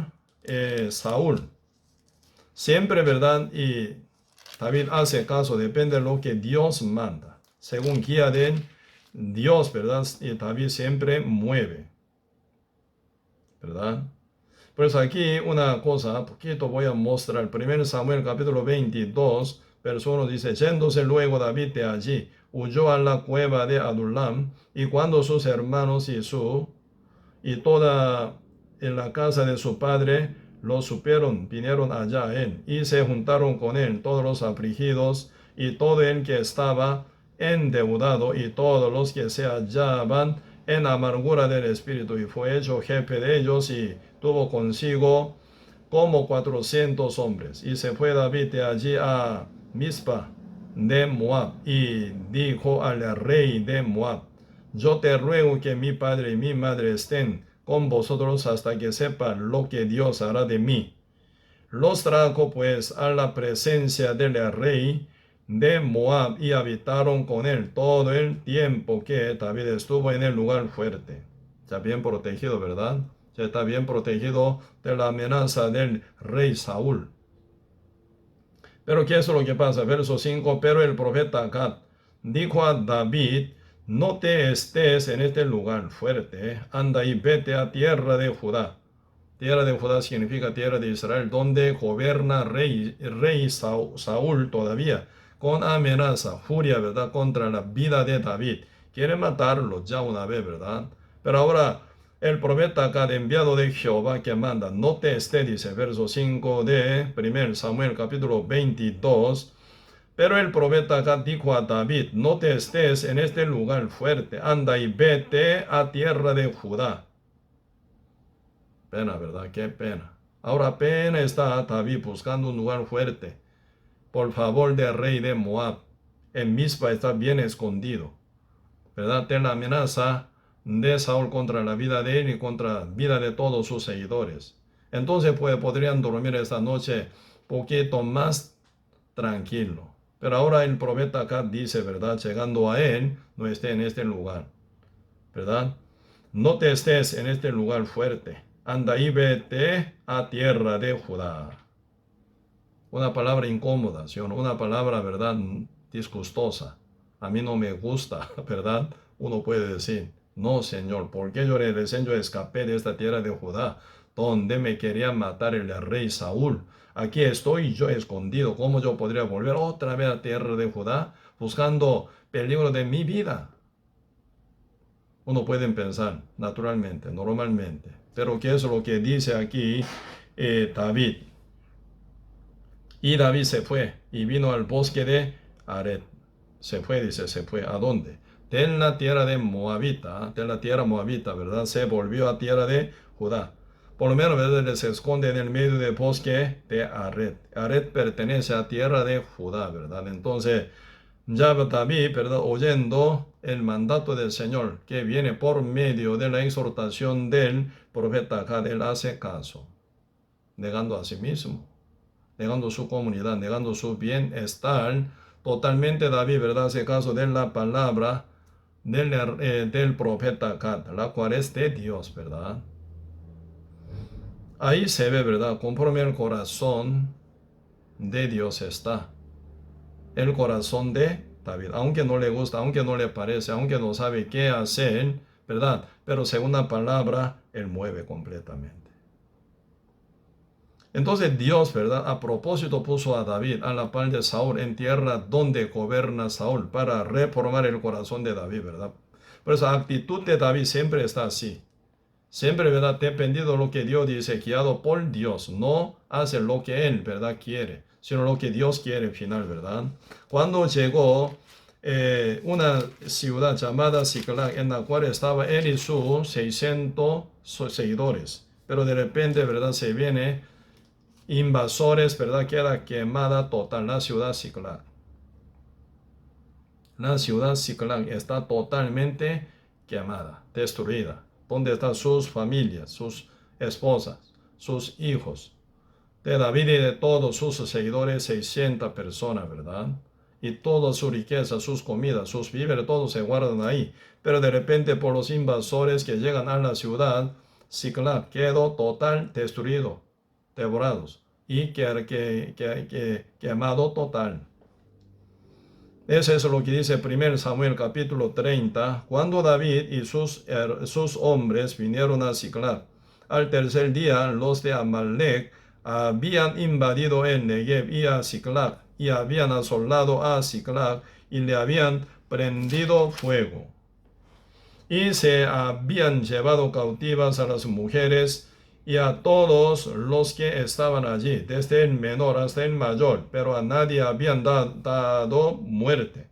Saúl, siempre, ¿verdad?, y David hace caso, depende de lo que Dios manda. Según guía de Dios, ¿verdad?, y David siempre mueve, ¿verdad? Por eso aquí una cosa, poquito voy a mostrar. 1 Samuel capítulo 22, verso 1 dice, yéndose luego David de allí, huyó a la cueva de Adullam, y cuando sus hermanos y toda en la casa de su padre lo supieron, vinieron allá a él, y se juntaron con él todos los afligidos, y todo el que estaba endeudado, y todos los que se hallaban en amargura del espíritu, y fue hecho jefe de ellos, y tuvo consigo como 400 hombres. Y se fue David de allí a Mizpa de Moab, y dijo al rey de Moab: yo te ruego que mi padre y mi madre estén con vosotros hasta que sepan lo que Dios hará de mí. Los trajo pues a la presencia del rey de Moab, y habitaron con él todo el tiempo que David estuvo en el lugar fuerte. Está bien protegido, ¿verdad? Ya está bien protegido de la amenaza del rey Saúl. Pero ¿qué es lo que pasa? Verso 5: pero el profeta Gad dijo a David: no te estés en este lugar fuerte, anda y vete a tierra de Judá. Tierra de Judá significa tierra de Israel, donde gobierna rey Saúl todavía, con amenaza, furia, ¿verdad?, contra la vida de David. Quiere matarlo ya una vez, ¿verdad? Pero ahora el profeta Gad, enviado de Jehová, que manda: no te esté, dice, verso 5 de 1 Samuel capítulo 22. Pero el profeta Gad dijo a David: no te estés en este lugar fuerte, anda y vete a tierra de Judá. Pena, ¿verdad? Qué pena. Ahora pena está David buscando un lugar fuerte por favor del rey de Moab. En Mizpa está bien escondido, ¿verdad? De la amenaza de Saúl contra la vida de él y contra la vida de todos sus seguidores. Entonces podrían dormir esta noche poquito más tranquilo. Pero ahora el profeta acá dice, ¿verdad? Llegando a él, no esté en este lugar, ¿verdad? No te estés en este lugar fuerte. Anda y vete a tierra de Judá. Una palabra incómoda, ¿sí? Una palabra, ¿verdad?, disgustosa. A mí no me gusta, ¿verdad? Uno puede decir: no, Señor, porque yo recién yo escapé de esta tierra de Judá, donde me quería matar el rey Saúl. Aquí estoy yo escondido. ¿Cómo yo podría volver otra vez a tierra de Judá buscando peligro de mi vida? Uno puede pensar naturalmente, normalmente. Pero ¿qué es lo que dice aquí David? Y David se fue y vino al bosque de Aret. Se fue, dice, se fue. ¿A dónde? De la tierra de Moabita, de la tierra moabita, ¿verdad? Se volvió a tierra de Judá. Por lo menos, ¿verdad?, se esconde en el medio del bosque de Aret. Aret pertenece a tierra de Judá, ¿verdad? Entonces, ya David, ¿verdad?, oyendo el mandato del Señor que viene por medio de la exhortación del profeta Gad, él hace caso, negando a sí mismo, negando su comunidad, negando su bienestar. Totalmente David, ¿verdad?, hace caso de la palabra del profeta Gad, la cual es de Dios, ¿verdad? Ahí se ve, ¿verdad?, conforme el corazón de Dios está. El corazón de David, aunque no le gusta, aunque no le parece, aunque no sabe qué hacer, ¿verdad? Pero según la palabra, él mueve completamente. Entonces Dios, ¿verdad?, a propósito puso a David a la par de Saúl en tierra donde gobierna Saúl para reformar el corazón de David, ¿verdad? Por eso la actitud de David siempre está así. Siempre, ¿verdad?, dependiendo de lo que Dios dice, guiado por Dios. No hace lo que él, ¿verdad?, quiere, sino lo que Dios quiere al final, ¿verdad? Cuando llegó una ciudad llamada Siclag, en la cual estaba él y sus 600 seguidores. Pero de repente, ¿verdad?, se viene invasores, ¿verdad?, queda quemada total la ciudad Siclag. La ciudad Siclag está totalmente quemada, destruida. ¿Dónde están sus familias, sus esposas, sus hijos? De David y de todos sus seguidores, 600 personas, ¿verdad? Y toda su riqueza, sus comidas, sus víveres, todo se guardan ahí. Pero de repente por los invasores que llegan a la ciudad, Siclag quedó total destruido, devorados y quemado total. Eso es lo que dice 1 Samuel capítulo 30. Cuando David y sus hombres vinieron a Siclag, al tercer día los de Amalec habían invadido el Negev y a Siclag, y habían asolado a Siclag, y le habían prendido fuego. Y se habían llevado cautivas a las mujeres y a todos los que estaban allí, desde el menor hasta el mayor, pero a nadie habían dado muerte,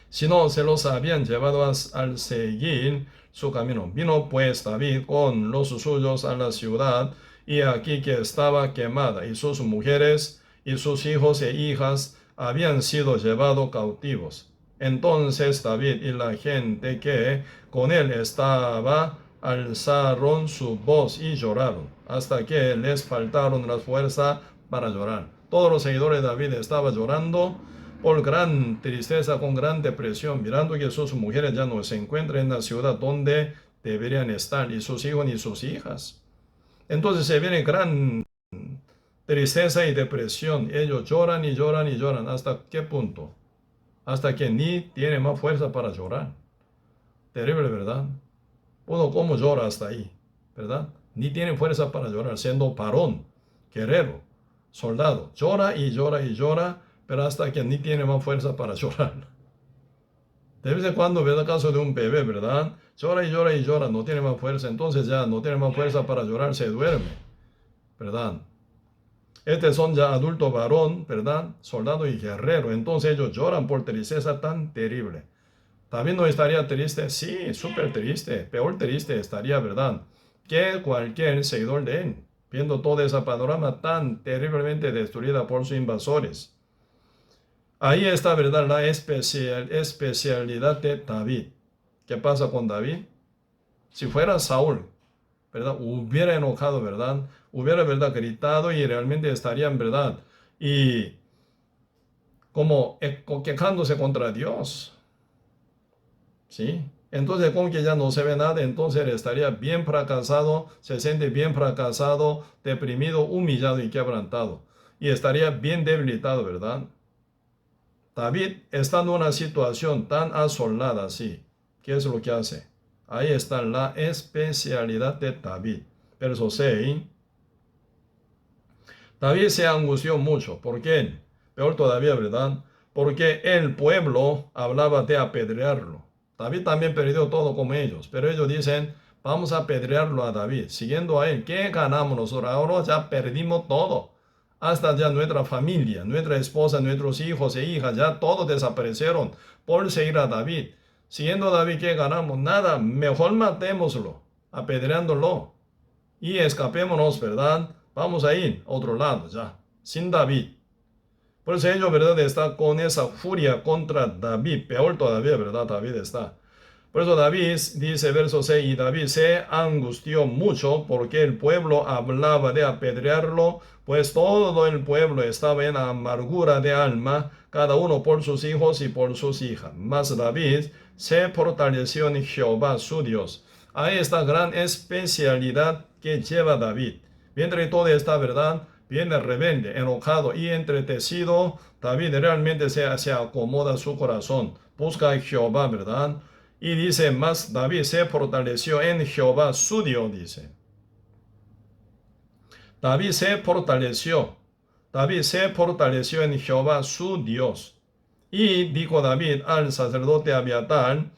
sino se los habían llevado al seguir su camino. Vino pues David con los suyos a la ciudad, y aquí que estaba quemada, y sus mujeres y sus hijos e hijas habían sido llevados cautivos. Entonces David y la gente que con él estaba alzaron su voz y lloraron, hasta que les faltaron las fuerzas para llorar. Todos los seguidores de David estaban llorando por gran tristeza, con gran depresión, mirando que sus mujeres ya no se encuentran en la ciudad donde deberían estar, y sus hijos ni sus hijas. Entonces se viene gran tristeza y depresión. Ellos lloran y lloran y lloran. ¿Hasta qué punto? Hasta que ni tiene más fuerza para llorar. Terrible, ¿verdad? Uno cómo llora hasta ahí, ¿verdad? Ni tiene fuerza para llorar, siendo varón, guerrero, soldado. Llora y llora y llora, pero hasta que ni tiene más fuerza para llorar. De vez en cuando ve el caso de un bebé, ¿verdad? Llora y llora y llora, no tiene más fuerza, entonces ya no tiene más fuerza para llorar, se duerme, ¿verdad? Estos son ya adulto varón, ¿verdad? Soldado y guerrero, entonces ellos lloran por tristeza tan terrible. ¿También no estaría triste? Sí, súper triste, peor triste estaría, ¿verdad? Que cualquier seguidor de él, viendo toda esa panorama tan terriblemente destruida por sus invasores. Ahí está, ¿verdad?, la especialidad de David. ¿Qué pasa con David? Si fuera Saúl, ¿verdad?, hubiera enojado, ¿verdad? Hubiera, ¿verdad?, gritado y realmente estarían, ¿verdad?, y como quejándose contra Dios. ¿Sí? Entonces, como que ya no se ve nada, entonces estaría bien fracasado, se siente bien fracasado, deprimido, humillado y quebrantado. Y estaría bien debilitado, ¿verdad? David está en una situación tan asolada así. ¿Qué es lo que hace? Ahí está la especialidad de David. Verso 6. David se angustió mucho. ¿Por qué? Peor todavía, ¿verdad? Porque el pueblo hablaba de apedrearlo. David también perdió todo como ellos. Pero ellos dicen, vamos a apedrearlo a David. Siguiendo a él, ¿qué ganamos nosotros? Ahora ya perdimos todo. Hasta ya nuestra familia, nuestra esposa, nuestros hijos e hijas, ya todos desaparecieron por seguir a David. Siguiendo a David, ¿qué ganamos? Nada, mejor matémoslo, apedreándolo. Y escapémonos, ¿verdad? Vamos a ir a otro lado ya, sin David. Por eso ellos, ¿verdad?, está con esa furia contra David. Peor todavía, ¿verdad? David está. Por eso David dice, verso 6, y David se angustió mucho porque el pueblo hablaba de apedrearlo, pues todo el pueblo estaba en amargura de alma, cada uno por sus hijos y por sus hijas. Mas David se fortaleció en Jehová su Dios. Ahí está gran especialidad que lleva David. Mientras todo esta verdad, viene rebelde, enojado y entretecido, David realmente se acomoda su corazón, busca a Jehová, ¿verdad? Y dice más, David se fortaleció en Jehová su Dios, dice. David se fortaleció en Jehová su Dios. Y dijo David al sacerdote Abiatar,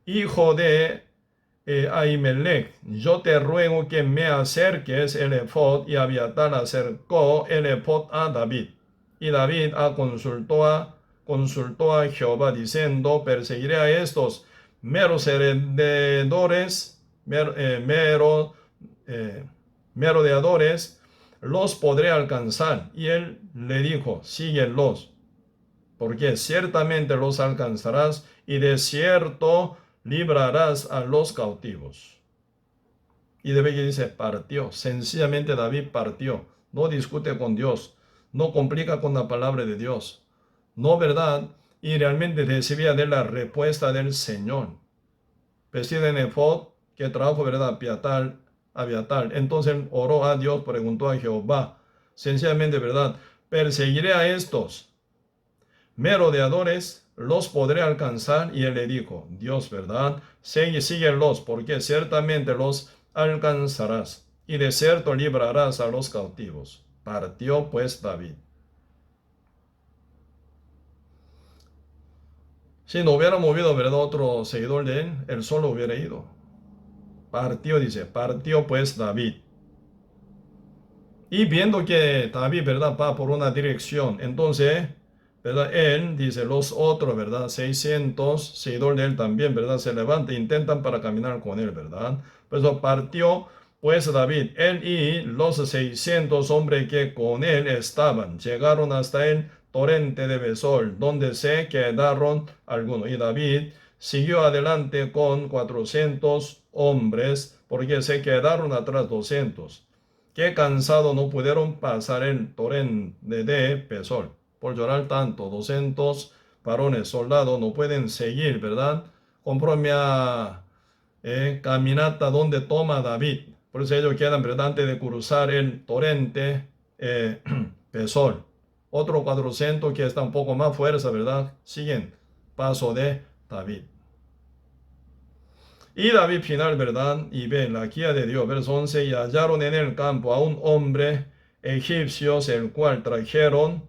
hijo de Ahimelech, yo te ruego que me acerques el efod. Y Abiatar acercó el efod a David. Y David consultó a Jehová diciendo, perseguiré a estos meros heredores, merodeadores, los podré alcanzar. Y él le dijo, síguelos, porque ciertamente los alcanzarás y de cierto librarás a los cautivos. Y de que dice, partió. Sencillamente David partió. No discute con Dios. No complica con la palabra de Dios. No, ¿verdad? Y realmente recibía de la respuesta del Señor. Vestido en efod, que trajo, ¿verdad?, Abiatar. Entonces oró a Dios, preguntó a Jehová. Sencillamente, ¿verdad?, perseguiré a estos merodeadores, los podré alcanzar. Y él le dijo, Dios, ¿verdad?, síguelos, porque ciertamente los alcanzarás, y de cierto librarás a los cautivos. Partió pues David. Si no hubiera movido, ¿verdad?, otro seguidor de él solo hubiera ido. Partió, dice, partió pues David. Y viendo que David, ¿verdad?, va por una dirección, entonces, ¿verdad?, él, dice, los otros, ¿verdad?, 600 seguidores de él también, ¿verdad?, se levantan e intentan para caminar con él, ¿verdad? Pues partió pues David, él y los 600 hombres que con él estaban, llegaron hasta el torrente de Besor, donde se quedaron algunos. Y David siguió adelante con 400 hombres, porque se quedaron atrás 200 que cansado no pudieron pasar el torrente de Besor. Por llorar tanto, 200 varones, soldados, no pueden seguir, ¿verdad?, conforme a caminata donde toma David. Por eso ellos quedan, ¿verdad?, antes de cruzar el torrente Besor. Otro 400 que está un poco más fuerza, ¿verdad?, siguen paso de David. Y David final, ¿verdad?, y ve la guía de Dios, verso 11, y hallaron en el campo a un hombre egipcio, el cual trajeron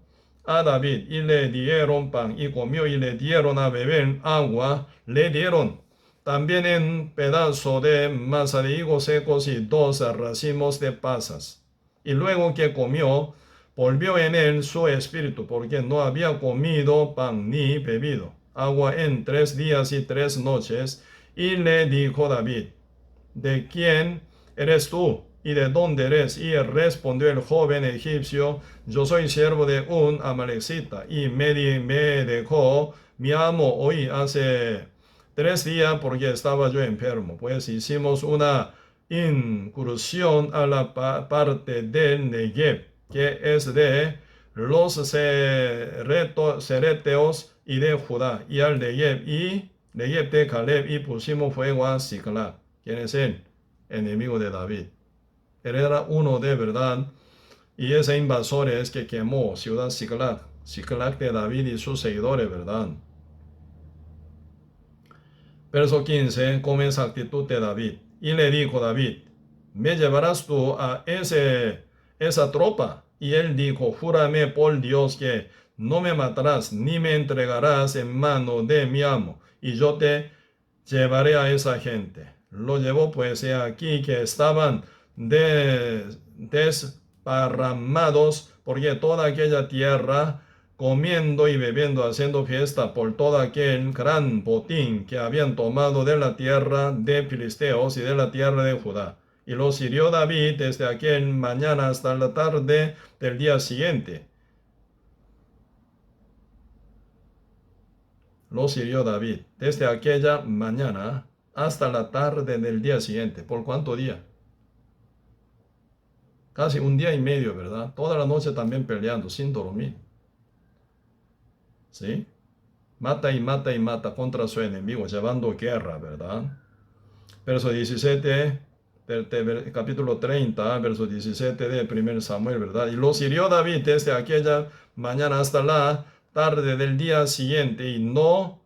a David, y le dieron pan, y comió, y le dieron a beber agua, le dieron también un pedazo de masa de higos secos y 2 racimos de pasas. Y luego que comió, volvió en él su espíritu, porque no había comido pan ni bebido agua en 3 días y 3 noches. Y le dijo David, ¿de quién eres tú? ¿Y de dónde eres? Y respondió el joven egipcio, yo soy siervo de un amalecita, y me dejó mi amo hoy hace 3 días porque estaba yo enfermo. Pues hicimos una incursión a la parte del Negev, que es de los cereteos y de Judá, y al Negev de Caleb, y pusimos fuego a Siclag, quien es el enemigo de David. Él era uno de verdad, y ese invasor es que quemó ciudad Siclag de David y sus seguidores, ¿verdad? Verso 15, con esa actitud de David. Y le dijo David, ¿me llevarás tú a esa tropa? Y él dijo, júrame por Dios que no me matarás, ni me entregarás en mano de mi amo, y yo te llevaré a esa gente. Lo llevó pues aquí que estaban desparramados, porque toda aquella tierra, comiendo y bebiendo, haciendo fiesta por todo aquel gran botín que habían tomado de la tierra de Filisteos y de la tierra de Judá. Y los hirió David desde aquel mañana hasta la tarde del día siguiente. Los hirió David desde aquella mañana hasta la tarde del día siguiente. ¿Por cuánto día? Casi un día y medio, ¿verdad? Toda la noche también peleando, sin dormir. ¿Sí? Mata y mata y mata contra su enemigo, llevando guerra, ¿verdad? Verso 17 del capítulo 30, verso 17 de 1 Samuel, ¿verdad? Y los hirió David desde aquella mañana hasta la tarde del día siguiente, y no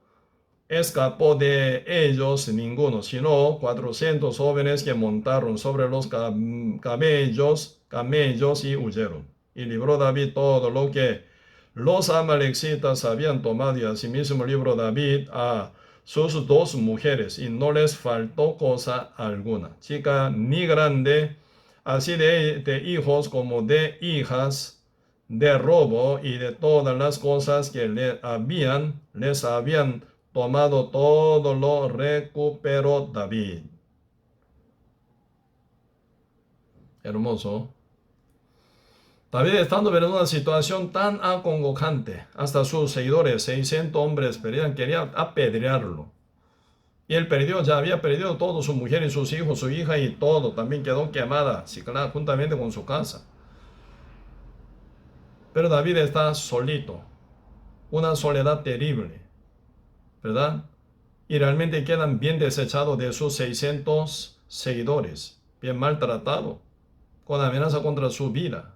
escapó de ellos ninguno, sino 400 jóvenes que montaron sobre los camellos y huyeron. Y libró David todo lo que los amalecitas habían tomado, y asimismo libró David a sus 2 mujeres, y no les faltó cosa alguna, chica ni grande, así de hijos como de hijas, de robo y de todas las cosas que les habían tomado, todo lo recuperó David. Hermoso. David, estando en una situación tan acongojante, hasta sus seguidores, 600 hombres, querían apedrearlo. Y él ya había perdido todo, su mujer y sus hijos, su hija y todo. También quedó quemada, juntamente con su casa. Pero David está solito, una soledad terrible, ¿verdad? Y realmente quedan bien desechados de sus 600 seguidores, bien maltratados, con amenaza contra su vida.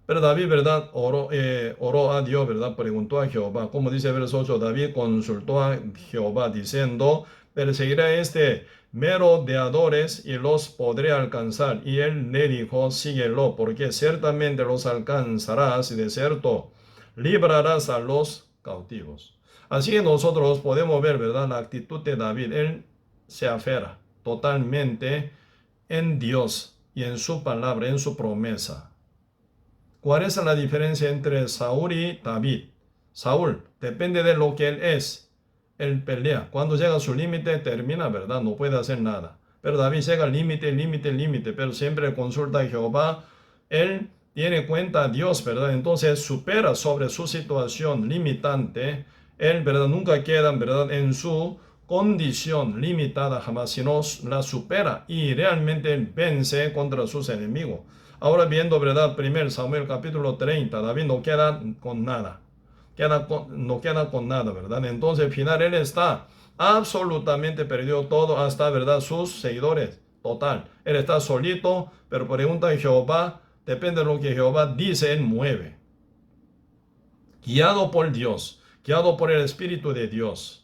Pero David, ¿verdad?, oró a Dios, ¿verdad?, preguntó a Jehová. Como dice el verso 8, David consultó a Jehová diciendo, perseguiré este merodeadores y los podré alcanzar. Y él le dijo, síguelo, porque ciertamente los alcanzarás, y de cierto librarás a los cautivos. Así que nosotros podemos ver, ¿verdad?, la actitud de David. Él se aferra totalmente en Dios y en su palabra, en su promesa. ¿Cuál es la diferencia entre Saúl y David? Saúl depende de lo que él es. Él pelea. Cuando llega a su límite, termina, ¿verdad? No puede hacer nada. Pero David llega al límite, límite, límite. Pero siempre consulta a Jehová. Él tiene cuenta a Dios, ¿verdad? Entonces supera sobre su situación limitante. Él, ¿verdad? Nunca queda, ¿verdad?, en su condición limitada jamás, sino la supera y realmente él vence contra sus enemigos. Ahora viendo, ¿verdad?, 1 Samuel capítulo 30, David no queda con nada. No queda con nada, ¿verdad? Entonces al final él está absolutamente perdido todo, hasta, ¿verdad?, sus seguidores. Total. Él está solito, pero pregunta a Jehová, depende de lo que Jehová dice, él mueve. Guiado por Dios, guiado por el Espíritu de Dios.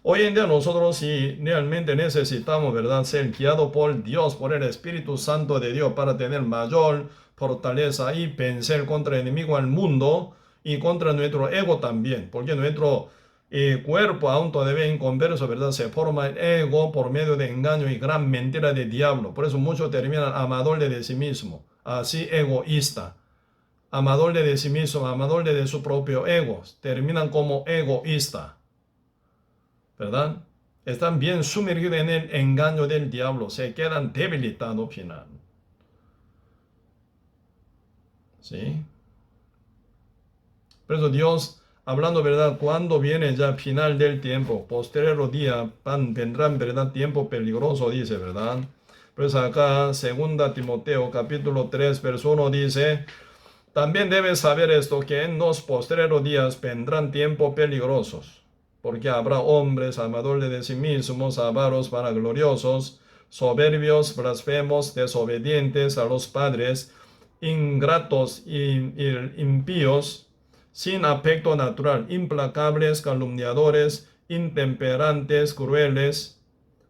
Hoy en día nosotros, si realmente necesitamos, ¿verdad?, ser guiados por Dios, por el Espíritu Santo de Dios, para tener mayor fortaleza y vencer contra el enemigo al mundo y contra nuestro ego también, porque nuestro cuerpo aún todavía inconverso, ¿verdad?, se forma el ego por medio de engaño y gran mentira del diablo. Por eso muchos terminan amadores de sí mismo, así egoísta. Amadores de sí mismo, amadores de su propio ego, terminan como egoísta, ¿verdad? Están bien sumergidos en el engaño del diablo, se quedan debilitados final. ¿Sí? Por eso Dios, hablando, ¿verdad?, cuando viene ya final del tiempo, postrero día, vendrán, ¿verdad?, tiempo peligroso, dice, ¿verdad? Por eso acá, 2 Timoteo capítulo 3, verso 1 dice, también debes saber esto, que en los postreros días vendrán tiempos peligrosos, porque habrá hombres amadores de sí mismos, avaros, vanagloriosos, soberbios, blasfemos, desobedientes a los padres, ingratos y impíos, sin afecto natural, implacables, calumniadores, intemperantes, crueles,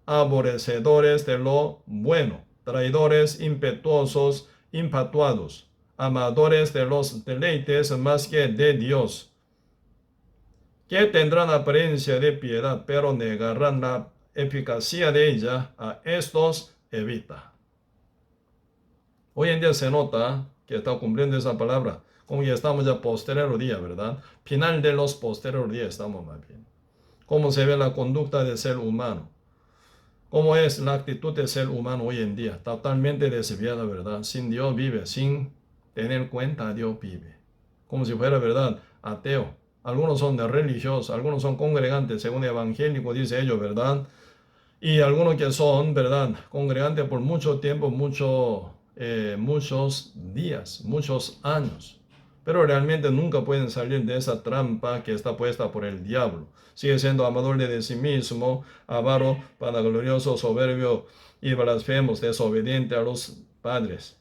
aborrecedores de lo bueno, traidores, impetuosos, infatuados, amadores de los deleites más que de Dios, que tendrán apariencia de piedad, pero negarán la eficacia de ella. A estos evita. Hoy en día se nota que está cumpliendo esa palabra, como ya estamos ya posterior día, ¿verdad? Final de los posteriores días estamos más bien. ¿Cómo se ve la conducta del ser humano? ¿Cómo es la actitud del ser humano hoy en día? Totalmente desviada, ¿verdad? Sin Dios vive, sin tener cuenta a Dios vive. Como si fuera, ¿verdad?, ateo. Algunos son religiosos, algunos son congregantes, según evangélico dice ellos, ¿verdad? Y algunos que son, ¿verdad?, congregantes por mucho tiempo, muchos días, muchos años. Pero realmente nunca pueden salir de esa trampa que está puesta por el diablo. Sigue siendo amador de sí mismo, avaro, vanaglorioso, soberbio y blasfemos, desobediente a los padres,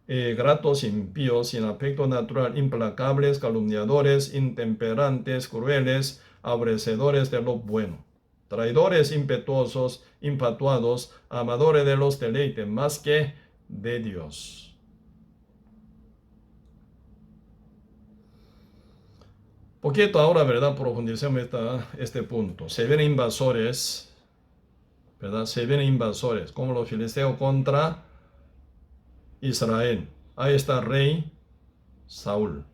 ingratos, impíos, sin afecto natural, implacables, calumniadores, intemperantes, crueles, aborrecedores de lo bueno, traidores, impetuosos, infatuados, amadores de los deleites más que de Dios. Poquito ahora, ¿verdad?, profundicemos este punto. Se ven invasores, ¿verdad? Se ven invasores, como los filisteos contra Israel. Ahí está el rey Saúl.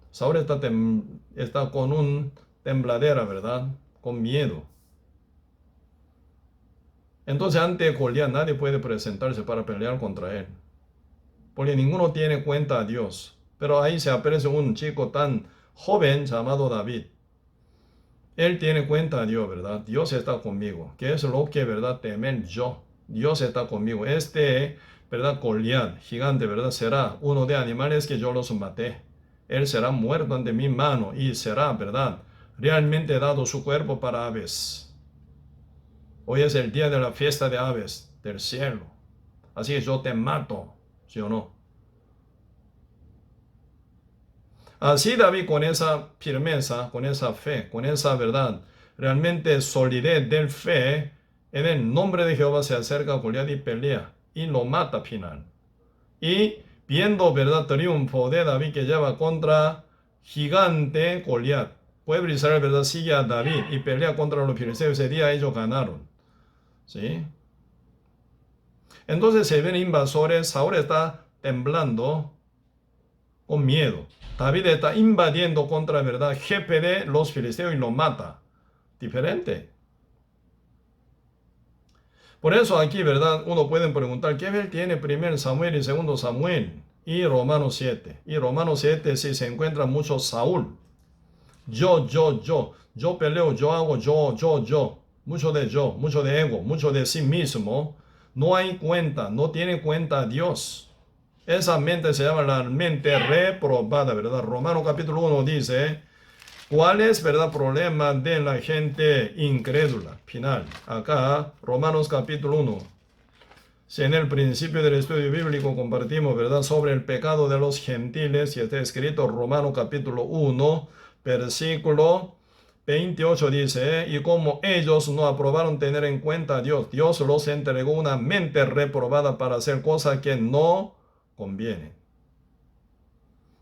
Saúl está con un tembladera, ¿verdad?, con miedo. Entonces ante Goliat nadie puede presentarse para pelear contra él, porque ninguno tiene cuenta a Dios. Pero ahí se aparece un chico tan joven llamado David. Él tiene cuenta a Dios, ¿verdad? Dios está conmigo. ¿Qué es lo que, verdad, temer yo? Dios está conmigo. ¿Verdad?, Goliat, gigante, ¿verdad?, será uno de animales que yo los maté. Él será muerto ante mi mano y será, ¿verdad?, realmente dado su cuerpo para aves. Hoy es el día de la fiesta de aves del cielo. Así que yo te mato, ¿sí o no? Así David, con esa firmeza, con esa fe, con esa verdad, realmente solidez del fe, en el nombre de Jehová se acerca a Goliat y pelea y lo mata final. Y viendo, ¿verdad?, triunfo de David que lleva contra gigante Goliat. Pueblo de Israel, ¿verdad? Sigue a David y pelea contra los filisteos. Ese día ellos ganaron. ¿Sí? Entonces se ven invasores. Saúl está temblando con miedo. David está invadiendo contra, ¿verdad?, jefe de los filisteos y lo mata. Diferente. Por eso aquí, ¿verdad?, uno puede preguntar, ¿qué ver tiene 1 Samuel y 2 Samuel? Y Romanos 7. Y Romanos 7 sí se encuentra mucho Saúl. Yo peleo, yo hago, yo. Mucho de yo, mucho de ego, mucho de sí mismo. No hay cuenta, no tiene cuenta Dios. Esa mente se llama la mente reprobada, ¿verdad? Romanos capítulo 1 dice, ¿cuál es, verdad, problema de la gente incrédula? Final. Acá, Romanos capítulo 1. Si en el principio del estudio bíblico compartimos, ¿verdad?, sobre el pecado de los gentiles, y está escrito Romanos capítulo 1, versículo 28 dice, y como ellos no aprobaron tener en cuenta a Dios, Dios los entregó una mente reprobada para hacer cosas que no convienen.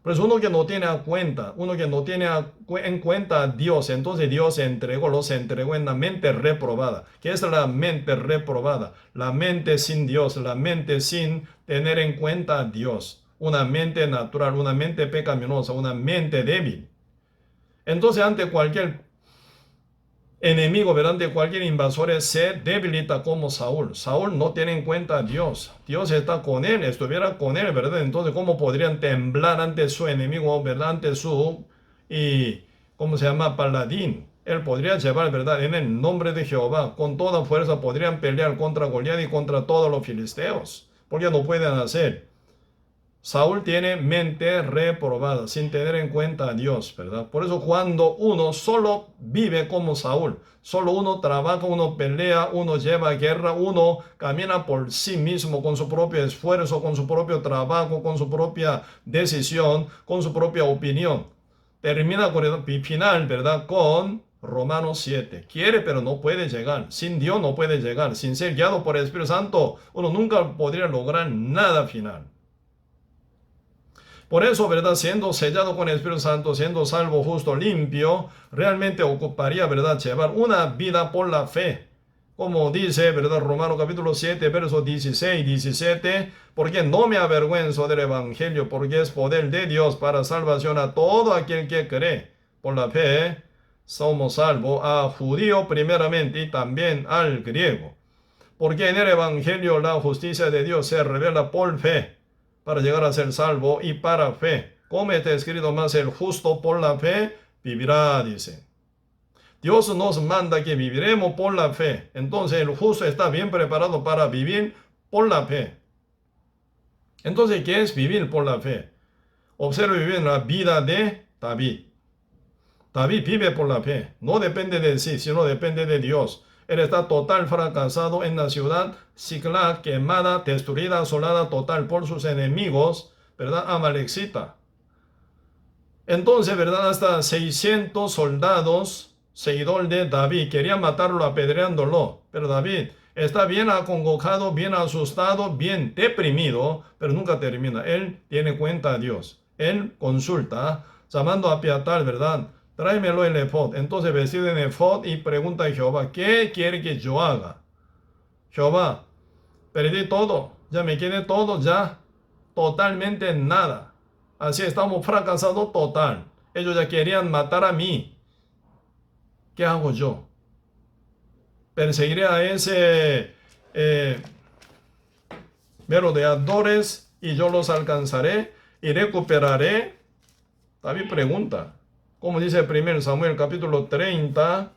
Pues uno que no tiene en cuenta a Dios, entonces Dios los entregó en la mente reprobada. ¿Qué es la mente reprobada? La mente sin Dios, la mente sin tener en cuenta a Dios. Una mente natural, una mente pecaminosa, una mente débil. Entonces ante cualquier enemigo, ¿verdad?, ante cualquier invasor se debilita como Saúl. Saúl no tiene en cuenta a Dios. Dios está con él, estuviera con él, ¿verdad? Entonces, ¿cómo podrían temblar ante su enemigo, ¿verdad? Ante su, ¿cómo se llama? Paladín. Él podría llevar, ¿verdad?, en el nombre de Jehová. Con toda fuerza podrían pelear contra Goliat y contra todos los filisteos. Porque no pueden hacer. Saúl tiene mente reprobada, sin tener en cuenta a Dios, ¿verdad? Por eso cuando uno solo vive como Saúl, solo uno trabaja, uno pelea, uno lleva guerra, uno camina por sí mismo, con su propio esfuerzo, con su propio trabajo, con su propia decisión, con su propia opinión. Termina con el final, ¿verdad?, con Romanos 7. Quiere, pero no puede llegar. Sin Dios no puede llegar. Sin ser guiado por el Espíritu Santo, uno nunca podría lograr nada final. Por eso, ¿verdad?, siendo sellado con el Espíritu Santo, siendo salvo, justo, limpio, realmente ocuparía, ¿verdad?, llevar una vida por la fe. Como dice, ¿verdad?, Romanos capítulo 7, versos 16 y 17, porque no me avergüenzo del Evangelio, porque es poder de Dios para salvación a todo aquel que cree. Por la fe somos salvos, a judío primeramente y también al griego. Porque en el Evangelio la justicia de Dios se revela por fe, para llegar a ser salvo y para fe. Como está escrito, más el justo por la fe vivirá, dice. Dios nos manda que viviremos por la fe. Entonces el justo está bien preparado para vivir por la fe. Entonces, ¿qué es vivir por la fe? Observe bien la vida de David. David vive por la fe. No depende de sí, sino depende de Dios. Él está total fracasado en la ciudad Siclag, quemada, destruida, asolada total por sus enemigos, ¿verdad?, Amalexita. Entonces, ¿verdad?, hasta 600 soldados, seguidor de David, querían matarlo apedreándolo. Pero David está bien acongojado, bien asustado, bien deprimido, pero nunca termina. Él tiene cuenta a Dios. Él consulta, llamando a Abiatar, ¿verdad?, tráemelo el efod. Entonces vestido en efod y pregunta a Jehová, ¿qué quiere que yo haga? Jehová, perdí todo, ya me quedé todo, ya totalmente nada. Así estamos fracasados total. Ellos ya querían matar a mí. ¿Qué hago yo? Perseguiré a ese merodeadores y yo los alcanzaré y recuperaré. David pregunta. Como dice 1 Samuel capítulo 30,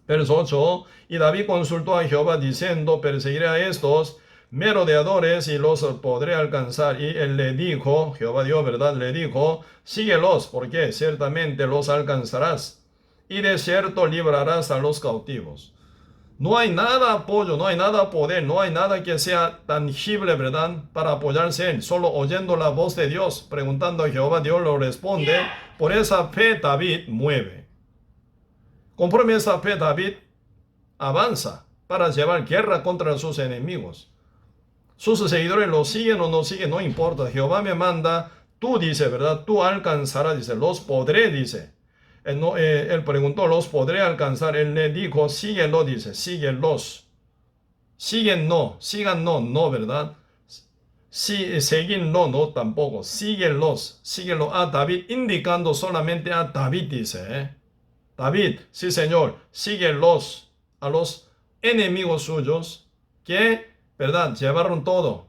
verso 8, y David consultó a Jehová diciendo, perseguiré a estos merodeadores y los podré alcanzar. Y él le dijo, Jehová Dios, ¿verdad?, le dijo, síguelos, porque ciertamente los alcanzarás, y de cierto librarás a los cautivos. No hay nada apoyo, no hay nada poder, no hay nada que sea tangible, ¿verdad?, para apoyarse en él. Solo oyendo la voz de Dios, preguntando a Jehová, Dios lo responde. Por esa fe David mueve. Conforme esa fe David avanza para llevar guerra contra sus enemigos. Sus seguidores lo siguen o no siguen, no importa. Jehová me manda, tú dice, ¿verdad? Tú alcanzarás, dice, los podré, dice. Él preguntó, ¿los podré alcanzar? Él le dijo, síguelo, dice, síguelos. Siguen no, sigan no, no, ¿verdad? Sí, seguir no, no, tampoco. Síguelos, síguelo a David, indicando solamente a David, dice, David, sí, Señor, síguelos a los enemigos suyos que, ¿verdad? Llevaron todo,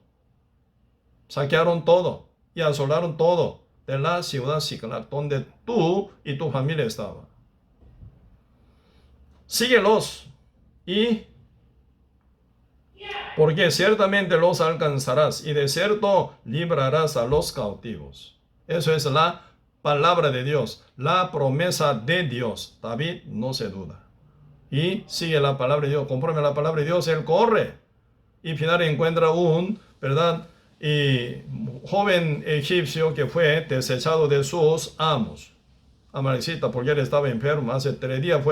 saquearon todo y asolaron todo de la ciudad Siclag, donde tú y tu familia estaban. Síguelos y porque ciertamente los alcanzarás y de cierto librarás a los cautivos. Eso es la palabra de Dios, la promesa de Dios. David no se duda. Y sigue la palabra de Dios, conforme a la palabra de Dios, él corre. Y finalmente encuentra un, ¿verdad? Y joven egipcio que fue desechado de sus amos. Amalecita, porque él estaba enfermo. Hace 3 días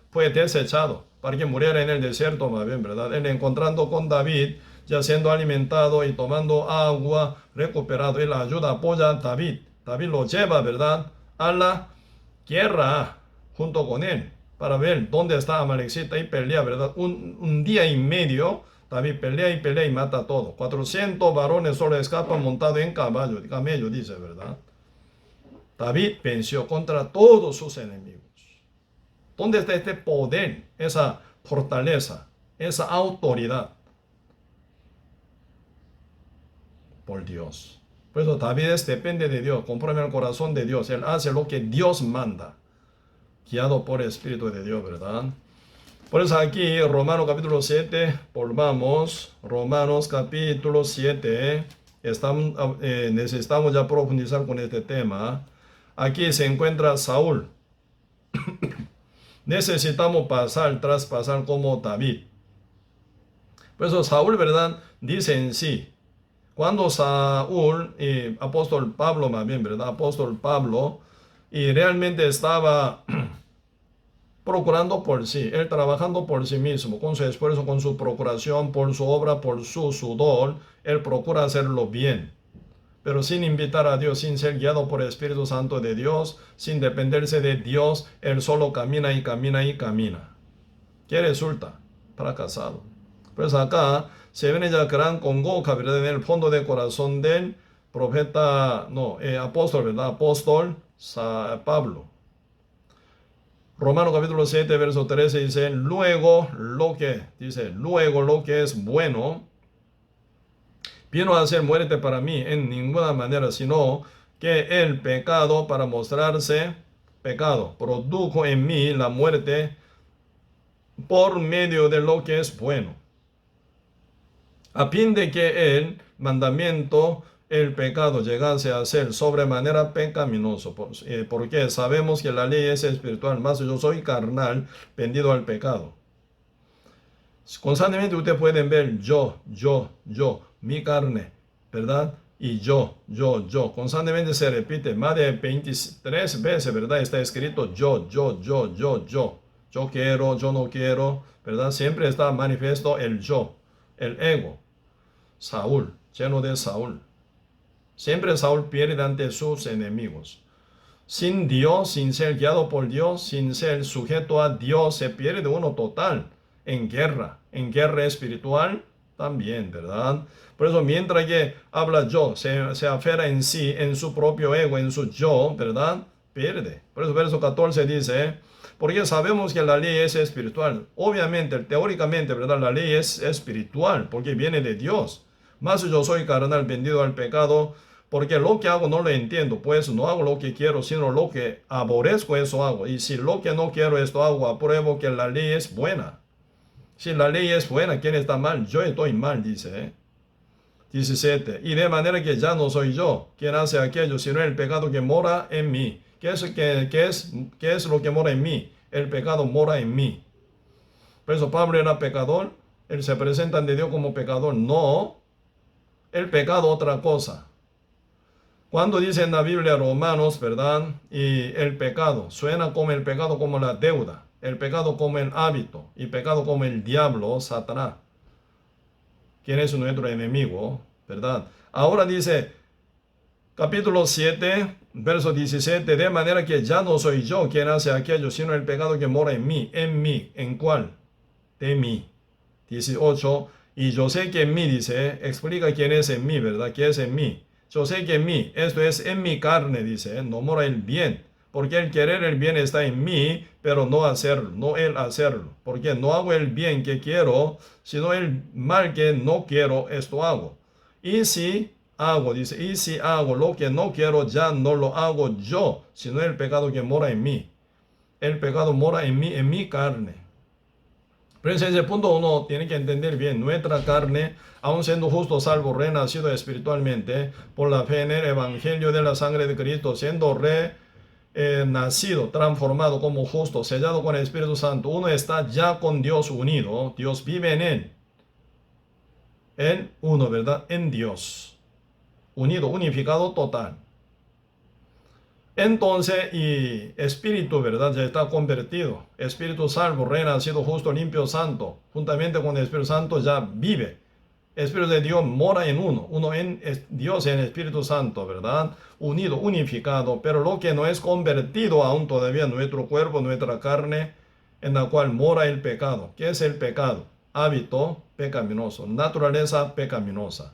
fue desechado para que muriera en el desierto, más bien, ¿verdad? Él encontrando con David, ya siendo alimentado y tomando agua, recuperado. Él ayuda, apoya a David. David lo lleva, ¿verdad? A la guerra junto con él para ver dónde está Amalecita y pelea, ¿verdad? Un día y medio, David pelea y mata a todos. 400 varones solo escapan montados en camello, dice, ¿verdad? David venció contra todos sus enemigos. ¿Dónde está este poder, esa fortaleza, esa autoridad? Por Dios. Por eso David depende de Dios, conforme al corazón de Dios. Él hace lo que Dios manda, guiado por el Espíritu de Dios, ¿verdad? Por eso aquí, Romanos capítulo 7, volvamos, Romanos capítulo 7, necesitamos ya profundizar con este tema. Aquí se encuentra Saúl. Necesitamos traspasar como David. Por eso Saúl, ¿verdad? Dice en sí, cuando Saúl, apóstol Pablo más bien, ¿verdad? Apóstol Pablo, y realmente estaba procurando por sí, él trabajando por sí mismo, con su esfuerzo, con su procuración, por su obra, por su sudor, él procura hacerlo bien. Pero sin invitar a Dios, sin ser guiado por el Espíritu Santo de Dios, sin dependerse de Dios, él solo camina y camina y camina. ¿Qué resulta? Fracasado. Pues acá se viene ya gran congoja, ¿verdad? En el fondo del corazón del profeta, apóstol, ¿verdad? Apóstol Pablo. Romanos capítulo 7, verso 13 dice, luego lo que es bueno, vino a ser muerte para mí en ninguna manera, sino que el pecado, para mostrarse pecado, produjo en mí la muerte por medio de lo que es bueno, a fin de que el mandamiento, el pecado, llegase a ser sobremanera pecaminoso, porque sabemos que la ley es espiritual, mas yo soy carnal, vendido al pecado. Constantemente ustedes pueden ver yo, mi carne, ¿verdad? Y yo. Constantemente se repite más de 23 veces, ¿verdad? Está escrito yo. Yo quiero, yo no quiero, ¿verdad? Siempre está manifiesto el yo, el ego. Saúl, lleno de Saúl. Siempre Saúl pierde ante sus enemigos. Sin Dios, sin ser guiado por Dios, sin ser sujeto a Dios, se pierde uno total en guerra espiritual también, ¿verdad? Por eso mientras que habla yo, se aferra en sí, en su propio ego, en su yo, ¿verdad? Pierde. Por eso verso 14 dice, porque sabemos que la ley es espiritual. Obviamente, teóricamente, ¿verdad? La ley es espiritual porque viene de Dios. Mas yo soy carnal, vendido al pecado, porque lo que hago no lo entiendo, pues no hago lo que quiero, sino lo que aborrezco, eso hago. Y si lo que no quiero, esto hago, apruebo que la ley es buena. Si la ley es buena, ¿quién está mal? Yo estoy mal, dice. 17. Y de manera que ya no soy yo quien hace aquello, sino el pecado que mora en mí. ¿Qué es lo que mora en mí? El pecado mora en mí. Por eso Pablo era pecador. Él se presenta ante Dios como pecador. No. El pecado otra cosa. Cuando dice en la Biblia Romanos, ¿verdad? Y el pecado, suena como el pecado como la deuda, el pecado como el hábito, y pecado como el diablo, Satanás, quien es nuestro enemigo, ¿verdad? Ahora dice, Capítulo 7, verso 17, de manera que ya no soy yo quien hace aquello, sino el pecado que mora en mí. ¿En cuál? De mí. 18, y yo sé que en mí, dice, explica quién es en mí, ¿verdad? ¿Qué es en mí? Yo sé que en mí, esto es en mi carne, dice, no mora el bien, porque el querer el bien está en mí, pero no hacerlo, no el hacerlo, porque no hago el bien que quiero, sino el mal que no quiero, esto hago. Y si hago, dice, y si hago lo que no quiero, ya no lo hago yo, sino el pecado que mora en mí. El pecado mora en mi carne. Pero ese punto uno tiene que entender bien, nuestra carne, aun siendo justo, salvo, renacido espiritualmente por la fe en el Evangelio de la sangre de Cristo, siendo nacido, transformado como justo, sellado con el Espíritu Santo, uno está ya con Dios unido, Dios vive en él, uno, ¿verdad? En Dios, unido, unificado total. Entonces, y espíritu, ¿verdad? Ya está convertido. Espíritu salvo, renacido, justo, limpio, santo. Juntamente con el Espíritu Santo ya vive. Espíritu de Dios mora en uno. Uno en Dios en el Espíritu Santo, ¿verdad? Unido, unificado. Pero lo que no es convertido aún todavía nuestro cuerpo, nuestra carne, en la cual mora el pecado. ¿Qué es el pecado? Hábito pecaminoso. Naturaleza pecaminosa.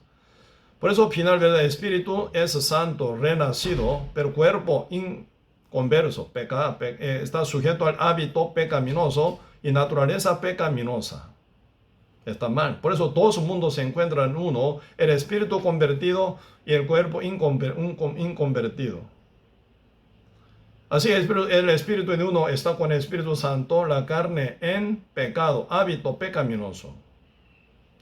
Por eso, final, ¿verdad? Espíritu es santo, renacido, pero cuerpo inconverso, está sujeto al hábito pecaminoso y naturaleza pecaminosa. Está mal. Por eso todo su mundo se encuentra en uno, el espíritu convertido y el cuerpo inconvertido. Así el espíritu en uno está con el Espíritu Santo, la carne en pecado, hábito pecaminoso.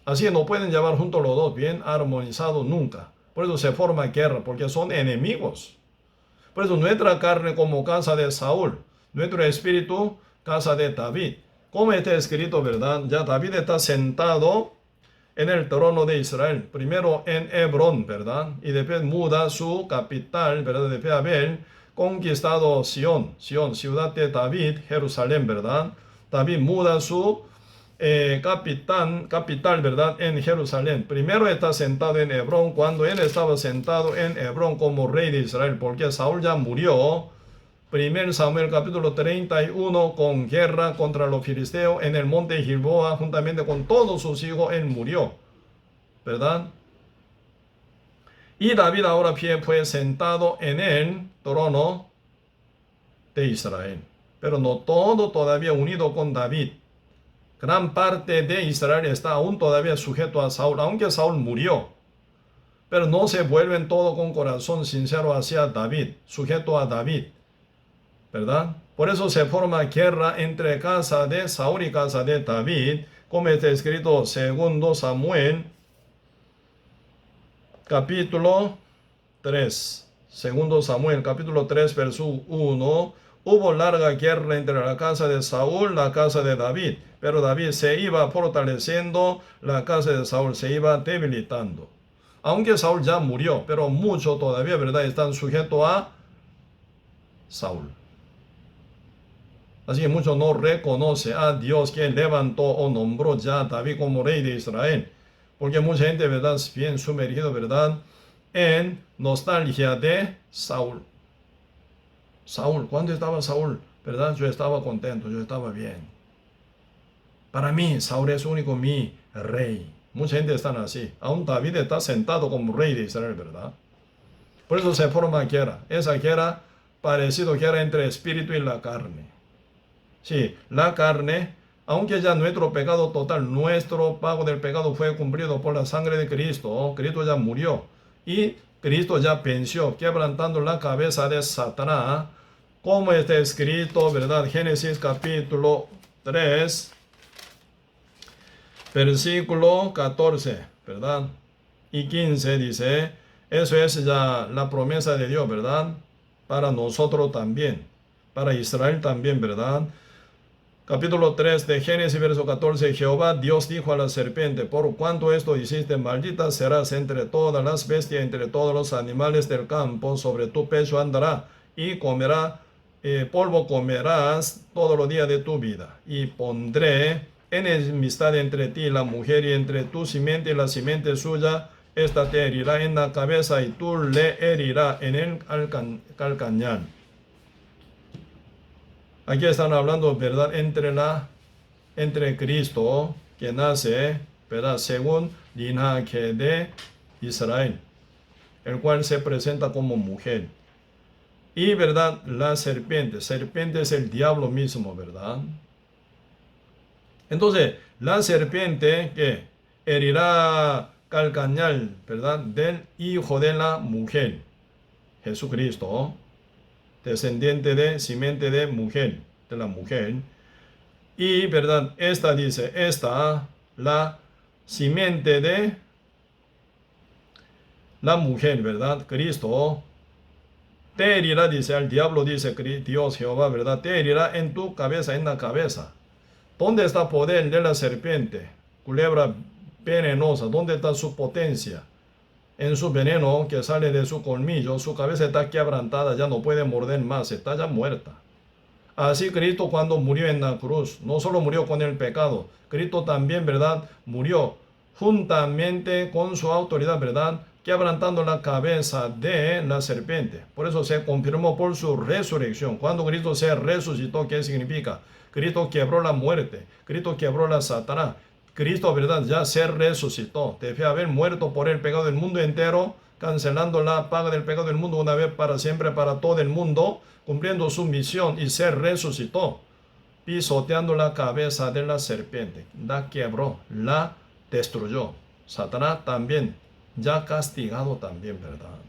Así no pueden llevar juntos los dos bien armonizados nunca. Por eso se forma guerra, porque son enemigos. Por eso nuestra carne como casa de Saúl, nuestro espíritu casa de David. Como está escrito, ¿verdad? Ya David está sentado en el trono de Israel. Primero en Hebrón, ¿verdad? Y después muda su capital, ¿verdad? Después haber conquistado Sión, ciudad de David, Jerusalén, ¿verdad? David muda su capital, ¿verdad? En Jerusalén. Primero está sentado en Hebrón, cuando él estaba sentado en Hebrón como rey de Israel, porque Saúl ya murió. 1 Samuel capítulo 31, con guerra contra los filisteos en el monte Gilboa, juntamente con todos sus hijos, él murió, ¿verdad? Y David ahora fue sentado en el trono de Israel, pero no todo todavía unido con David. Gran parte de Israel está aún todavía sujeto a Saúl, aunque Saúl murió. Pero no se vuelven todo con corazón sincero hacia David, sujeto a David, ¿verdad? Por eso se forma guerra entre casa de Saúl y casa de David, como está escrito 2 Samuel, capítulo 3. 2 Samuel, capítulo 3, verso 1. Hubo larga guerra entre la casa de Saúl y la casa de David, pero David se iba fortaleciendo, la casa de Saúl se iba debilitando. Aunque Saúl ya murió, pero muchos todavía, ¿verdad?, están sujetos a Saúl. Así que muchos no reconocen a Dios que levantó o nombró ya a David como rey de Israel. Porque mucha gente, ¿verdad?, es bien sumergido, ¿verdad?, en nostalgia de Saúl. Saúl, ¿cuándo estaba Saúl? ¿Verdad? Yo estaba contento, yo estaba bien. Para mí, Saúl es único mi rey. Mucha gente está así. Aún David está sentado como rey de Israel, ¿verdad? Por eso se forma guerra. Esa guerra, parecido guerra entre espíritu y la carne. Sí, la carne, aunque ya nuestro pecado total, nuestro pago del pecado fue cumplido por la sangre de Cristo. Cristo ya murió. Y Cristo ya venció, quebrantando la cabeza de Satanás. Como está escrito, ¿verdad? Génesis capítulo 3, versículo 14, ¿verdad? Y 15 dice, eso es ya la promesa de Dios, ¿verdad? Para nosotros también, para Israel también, ¿verdad? Capítulo 3 de Génesis, verso 14, Jehová Dios dijo a la serpiente, por cuanto esto hiciste, maldita serás entre todas las bestias, entre todos los animales del campo, sobre tu pecho andará y comerá. Polvo comerás todos los días de tu vida, y pondré enemistad entre ti y la mujer, y entre tu simiente y la simiente suya. esta te herirá en la cabeza y tú le herirás en el calcañar. Aquí están hablando, ¿verdad? Entre Cristo, que nace, ¿verdad? Según linaje de Israel, el cual se presenta como mujer. Y, ¿verdad? La serpiente es el diablo mismo, ¿verdad? Entonces, la serpiente que herirá calcañar, ¿verdad? Del hijo de la mujer, Jesucristo, descendiente de simiente de mujer, de la mujer. Y, ¿verdad? Esta dice, la simiente de la mujer, ¿verdad? Cristo, te herirá, dice, al diablo, dice Dios Jehová, ¿verdad? Te herirá en tu cabeza, en la cabeza. ¿Dónde está el poder de la serpiente? Culebra venenosa, ¿dónde está su potencia? En su veneno que sale de su colmillo, su cabeza está quebrantada, ya no puede morder más, está ya muerta. Así Cristo cuando murió en la cruz, no solo murió con el pecado, Cristo también, ¿verdad? Murió juntamente con su autoridad, ¿verdad? Quebrantando la cabeza de la serpiente. Por eso se confirmó por su resurrección. Cuando Cristo se resucitó, ¿qué significa? Cristo quebró la muerte, Cristo quebró la Satanás. Cristo, ¿verdad? Ya se resucitó. Debe haber muerto por el pecado del mundo entero, cancelando la paga del pecado del mundo una vez para siempre para todo el mundo, cumpliendo su misión, y se resucitó, pisoteando la cabeza de la serpiente. La quebró, la destruyó. Satanás también, ya castigado también, ¿verdad?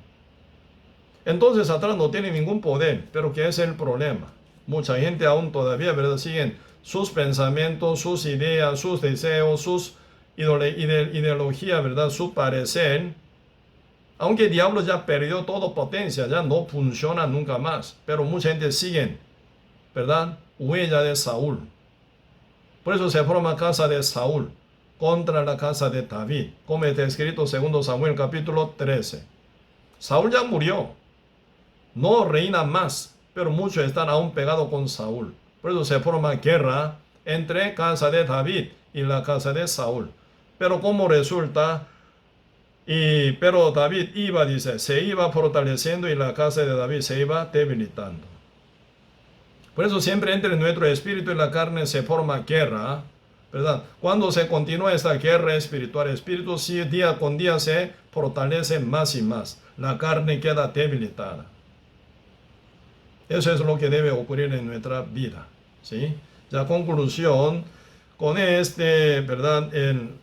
Entonces Satanás no tiene ningún poder, pero ¿qué es el problema? Mucha gente aún todavía, ¿verdad? Siguen sus pensamientos, sus ideas, sus deseos, sus ideologías, ¿verdad? Su parecer. Aunque el diablo ya perdió toda potencia, ya no funciona nunca más. Pero mucha gente sigue, ¿verdad? Huella de Saúl. Por eso se forma casa de Saúl contra la casa de David, como está escrito 2 Samuel capítulo 13. Saúl ya murió, no reina más, pero muchos están aún pegados con Saúl. Por eso se forma guerra entre casa de David y la casa de Saúl. Pero como resulta, pero David iba, dice, se iba fortaleciendo y la casa de David se iba debilitando. Por eso siempre entre nuestro espíritu y la carne se forma guerra, ¿verdad? Cuando se continúa esta guerra espiritual, el espíritu sí, día con día se fortalece más y más. La carne queda debilitada. Eso es lo que debe ocurrir en nuestra vida, ¿sí? Ya conclusión, con ¿verdad? En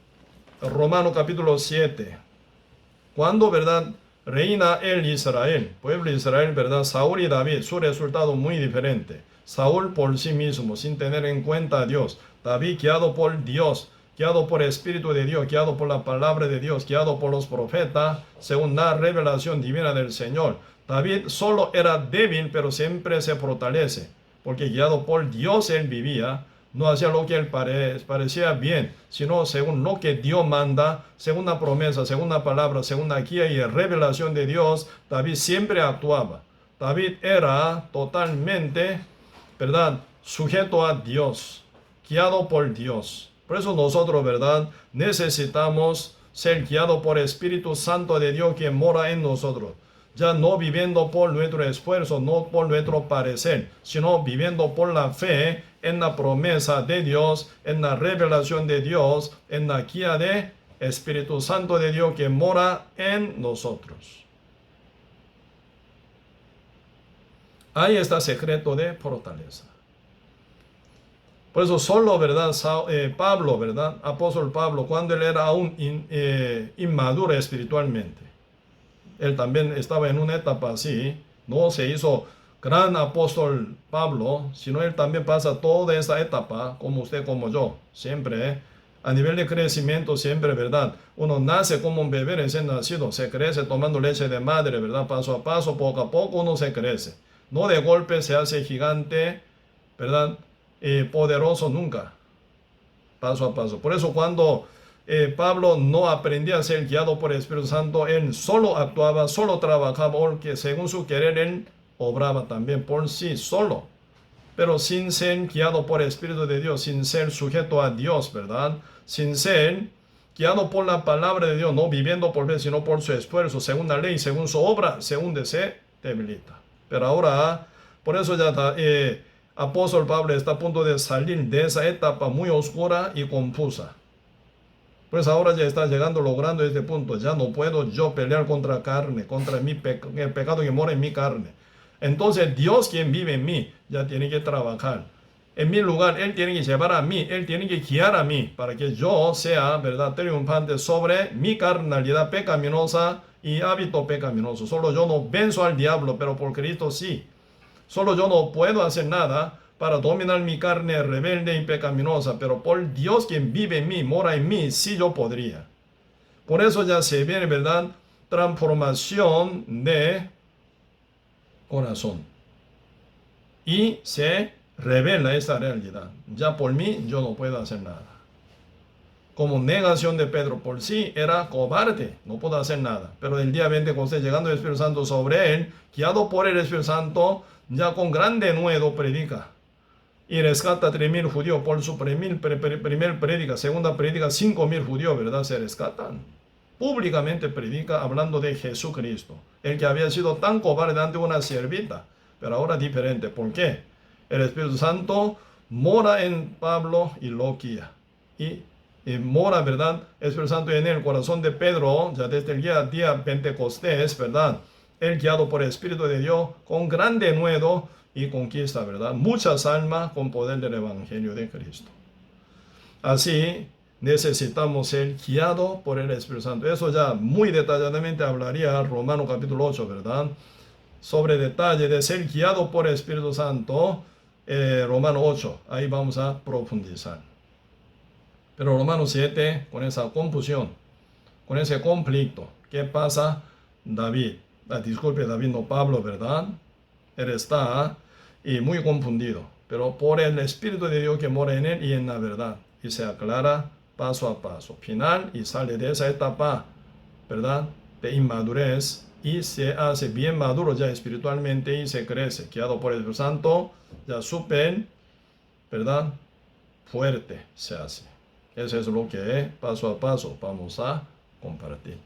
Romanos capítulo 7, cuando, ¿verdad? Reina el Israel, pueblo de Israel, ¿verdad? Saúl y David, su resultado muy diferente. Saúl por sí mismo, sin tener en cuenta a Dios. David guiado por Dios, guiado por el Espíritu de Dios, guiado por la palabra de Dios, guiado por los profetas, según la revelación divina del Señor. David solo era débil, pero siempre se fortalece, porque guiado por Dios él vivía. No hacía lo que él parecía bien, sino según lo que Dios manda, según la promesa, según la palabra, según la guía y revelación de Dios. David siempre actuaba. David era totalmente, ¿verdad?, sujeto a Dios, guiado por Dios. Por eso nosotros, ¿verdad?, necesitamos ser guiados por el Espíritu Santo de Dios que mora en nosotros. Ya no viviendo por nuestro esfuerzo, no por nuestro parecer, sino viviendo por la fe en la promesa de Dios, en la revelación de Dios, en la guía de Espíritu Santo de Dios que mora en nosotros. Ahí está el secreto de fortaleza. Por eso solo, ¿verdad? Pablo, ¿verdad? Apóstol Pablo, cuando él era aún inmaduro espiritualmente, él también estaba en una etapa así, no se hizo gran apóstol Pablo, sino él también pasa toda esa etapa, como usted, como yo, siempre, a nivel de crecimiento, siempre, ¿verdad? Uno nace como un bebé recién nacido, se crece tomando leche de madre, ¿verdad? Paso a paso, poco a poco uno se crece. No de golpe se hace gigante, ¿verdad? Poderoso nunca, paso a paso. Por eso cuando Pablo no aprendía a ser guiado por el Espíritu Santo, él solo actuaba, solo trabajaba, porque según su querer él obraba también por sí solo, pero sin ser guiado por el Espíritu de Dios, sin ser sujeto a Dios, ¿verdad? Sin ser guiado por la palabra de Dios, no viviendo por fe, sino por su esfuerzo, según la ley, según su obra, según se debilita. Pero ahora, por eso ya apóstol Pablo está a punto de salir de esa etapa muy oscura y confusa. Pues ahora ya está llegando, logrando este punto. Ya no puedo yo pelear contra carne, contra el pecado que mora en mi carne. Entonces Dios, quien vive en mí, ya tiene que trabajar en mi lugar. Él tiene que llevar a mí, Él tiene que guiar a mí para que yo sea, ¿verdad?, triunfante sobre mi carnalidad pecaminosa y hábito pecaminoso. Solo yo no venzo al diablo, pero por Cristo sí. Solo yo no puedo hacer nada para dominar mi carne rebelde y pecaminosa, pero por Dios quien vive en mí, mora en mí, sí yo podría. Por eso ya se viene, ¿verdad?, transformación de corazón. Y se revela esta realidad. Ya por mí yo no puedo hacer nada. Como negación de Pedro por sí, era cobarde, no puedo hacer nada. Pero el día 20, José, llegando el Espíritu Santo sobre él, guiado por el Espíritu Santo, ya con gran denuedo predica. Y rescata a 3,000 judíos por su primer prédica. Segunda prédica, 5,000 judíos, ¿verdad?, se rescatan. Públicamente predica hablando de Jesucristo, el que había sido tan cobarde ante una siervita, pero ahora diferente. ¿Por qué? El Espíritu Santo mora en Pablo y lo guía. Y mora, ¿verdad?, el Espíritu Santo en el corazón de Pedro, ya desde el día Pentecostés, ¿verdad?, él guiado por el Espíritu de Dios, con gran denuedo y conquista, ¿verdad?, muchas almas con poder del Evangelio de Cristo. Así necesitamos ser guiados por el Espíritu Santo. Eso ya muy detalladamente hablaría Romanos capítulo 8, ¿verdad?, sobre detalle de ser guiado por el Espíritu Santo. Romanos 8, ahí vamos a profundizar. Pero Romanos 7, con esa confusión, con ese conflicto, ¿qué pasa? David, disculpe, David, no Pablo, ¿verdad? Él está muy confundido, pero por el Espíritu de Dios que mora en él y en la verdad, y se aclara paso a paso, final, y sale de esa etapa, ¿verdad?, de inmadurez, y se hace bien maduro ya espiritualmente y se crece, guiado por el Espíritu Santo, ya súper, ¿verdad?, fuerte se hace. Eso es lo que paso a paso vamos a compartir.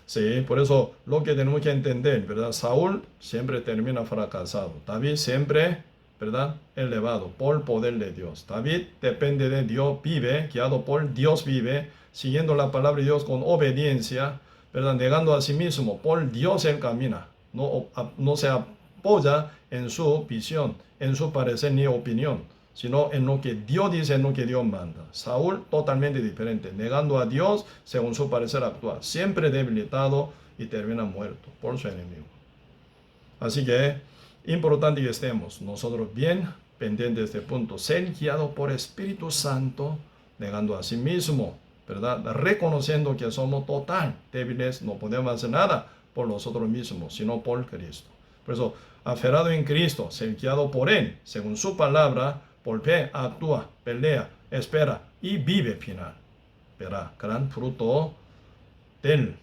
Sí, por eso lo que tenemos que entender, ¿verdad? Saúl siempre termina fracasado. David siempre, ¿verdad?, elevado por poder de Dios. David depende de Dios, vive, guiado por Dios vive, siguiendo la palabra de Dios con obediencia, ¿verdad?, negando a sí mismo. Por Dios él camina. No se apoya en su visión, en su parecer ni opinión, sino en lo que Dios dice, en lo que Dios manda. Saúl totalmente diferente, negando a Dios según su parecer actual, siempre debilitado y termina muerto por su enemigo. Así que importante que estemos nosotros bien pendientes de este punto, ser guiado por Espíritu Santo, negando a sí mismo, ¿verdad?, reconociendo que somos total débiles, no podemos hacer nada por nosotros mismos, sino por Cristo. Por eso, aferrado en Cristo, ser guiado por Él, según su palabra, por fe, actúa, pelea, espera y vive final. Verá gran fruto del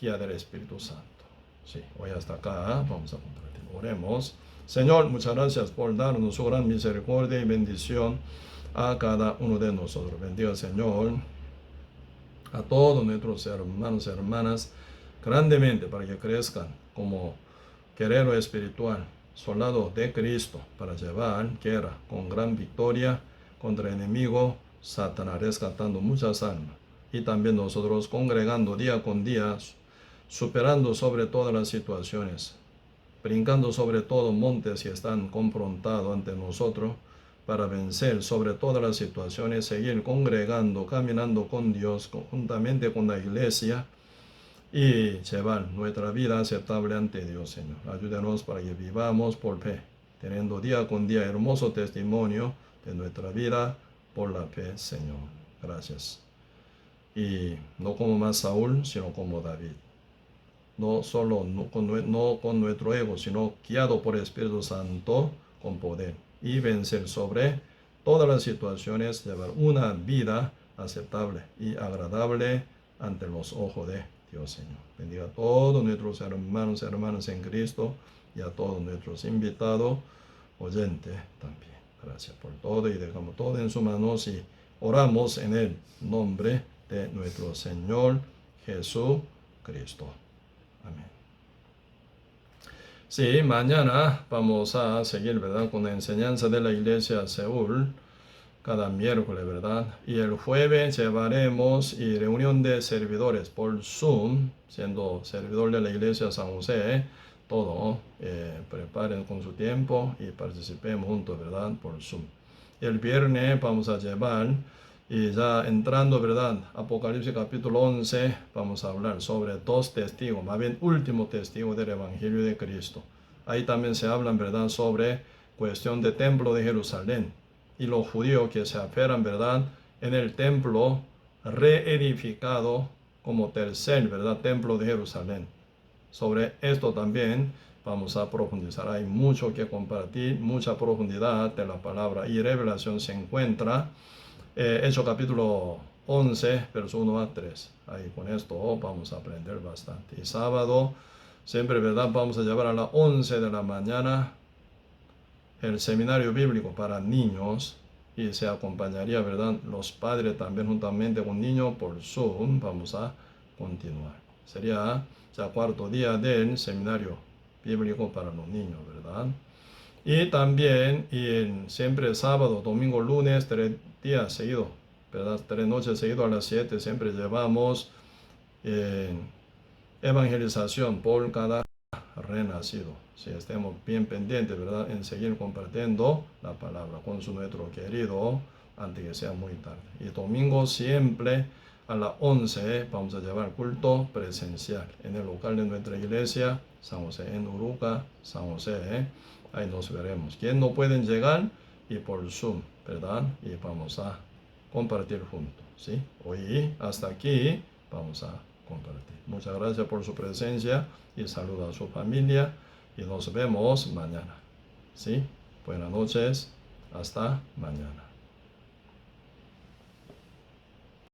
guía del Espíritu Santo. Sí, hoy hasta acá vamos a compartir. Oremos. Señor, muchas gracias por darnos su gran misericordia y bendición a cada uno de nosotros. Bendiga, Señor, a todos nuestros hermanos y hermanas grandemente para que crezcan como guerrero espiritual, soldado de Cristo, para llevar guerra con gran victoria contra el enemigo Satanás, rescatando muchas almas. Y también nosotros congregando día con día, superando sobre todas las situaciones, brincando sobre todos montes que están confrontados ante nosotros, para vencer sobre todas las situaciones, seguir congregando, caminando con Dios, conjuntamente con la iglesia, y llevar nuestra vida aceptable ante Dios, Señor. Ayúdanos para que vivamos por fe, teniendo día con día hermoso testimonio de nuestra vida por la fe, Señor. Gracias. Y no como más Saúl, sino como David. No con nuestro ego, sino guiado por el Espíritu Santo con poder. Y vencer sobre todas las situaciones, llevar una vida aceptable y agradable ante los ojos de Dios, Señor. Bendiga a todos nuestros hermanos y hermanas en Cristo y a todos nuestros invitados, oyentes también. Gracias por todo y dejamos todo en sus manos y oramos en el nombre de de nuestro Señor Jesucristo. Amén. Sí, mañana vamos a seguir, ¿verdad?, con la enseñanza de la iglesia Seúl, cada miércoles, ¿verdad? Y el jueves llevaremos reunión de servidores por Zoom, siendo servidor de la iglesia San José, todo, preparen con su tiempo y participemos juntos, ¿verdad?, por Zoom. El viernes vamos a llevar, y ya entrando, ¿verdad?, Apocalipsis capítulo 11, vamos a hablar sobre dos testigos, más bien último testigo del Evangelio de Cristo. Ahí también se habla, ¿verdad?, sobre cuestión de templo de Jerusalén y los judíos que se aferran, ¿verdad?, en el templo reedificado como tercer, ¿verdad?, templo de Jerusalén. Sobre esto también vamos a profundizar. Hay mucho que compartir, mucha profundidad de la palabra y revelación se encuentra. Hechos capítulo 11, verso 1 a 3. Ahí con esto vamos a aprender bastante. Y sábado, siempre, ¿verdad?, vamos a llevar a las 11 de la mañana el seminario bíblico para niños y se acompañaría, ¿verdad?, los padres también juntamente con niños por Zoom. Vamos a continuar. Sería ya cuarto día del seminario bíblico para los niños, ¿verdad? Y también, siempre sábado, domingo, lunes, 3 días seguidos, ¿verdad? 3 noches seguidas a las 7, siempre llevamos evangelización por cada renacido. Si estemos bien pendientes, ¿verdad?, en seguir compartiendo la palabra con su nuestro querido antes que sea muy tarde. Y domingo siempre a las 11 vamos a llevar culto presencial en el local de nuestra iglesia, San José en Uruca, San José. Ahí nos veremos. Quien no pueden llegar y por Zoom, ¿verdad? Y vamos a compartir juntos, ¿sí? Hoy hasta aquí vamos a compartir. Muchas gracias por su presencia y saluda a su familia y nos vemos mañana, ¿sí? Buenas noches, hasta mañana.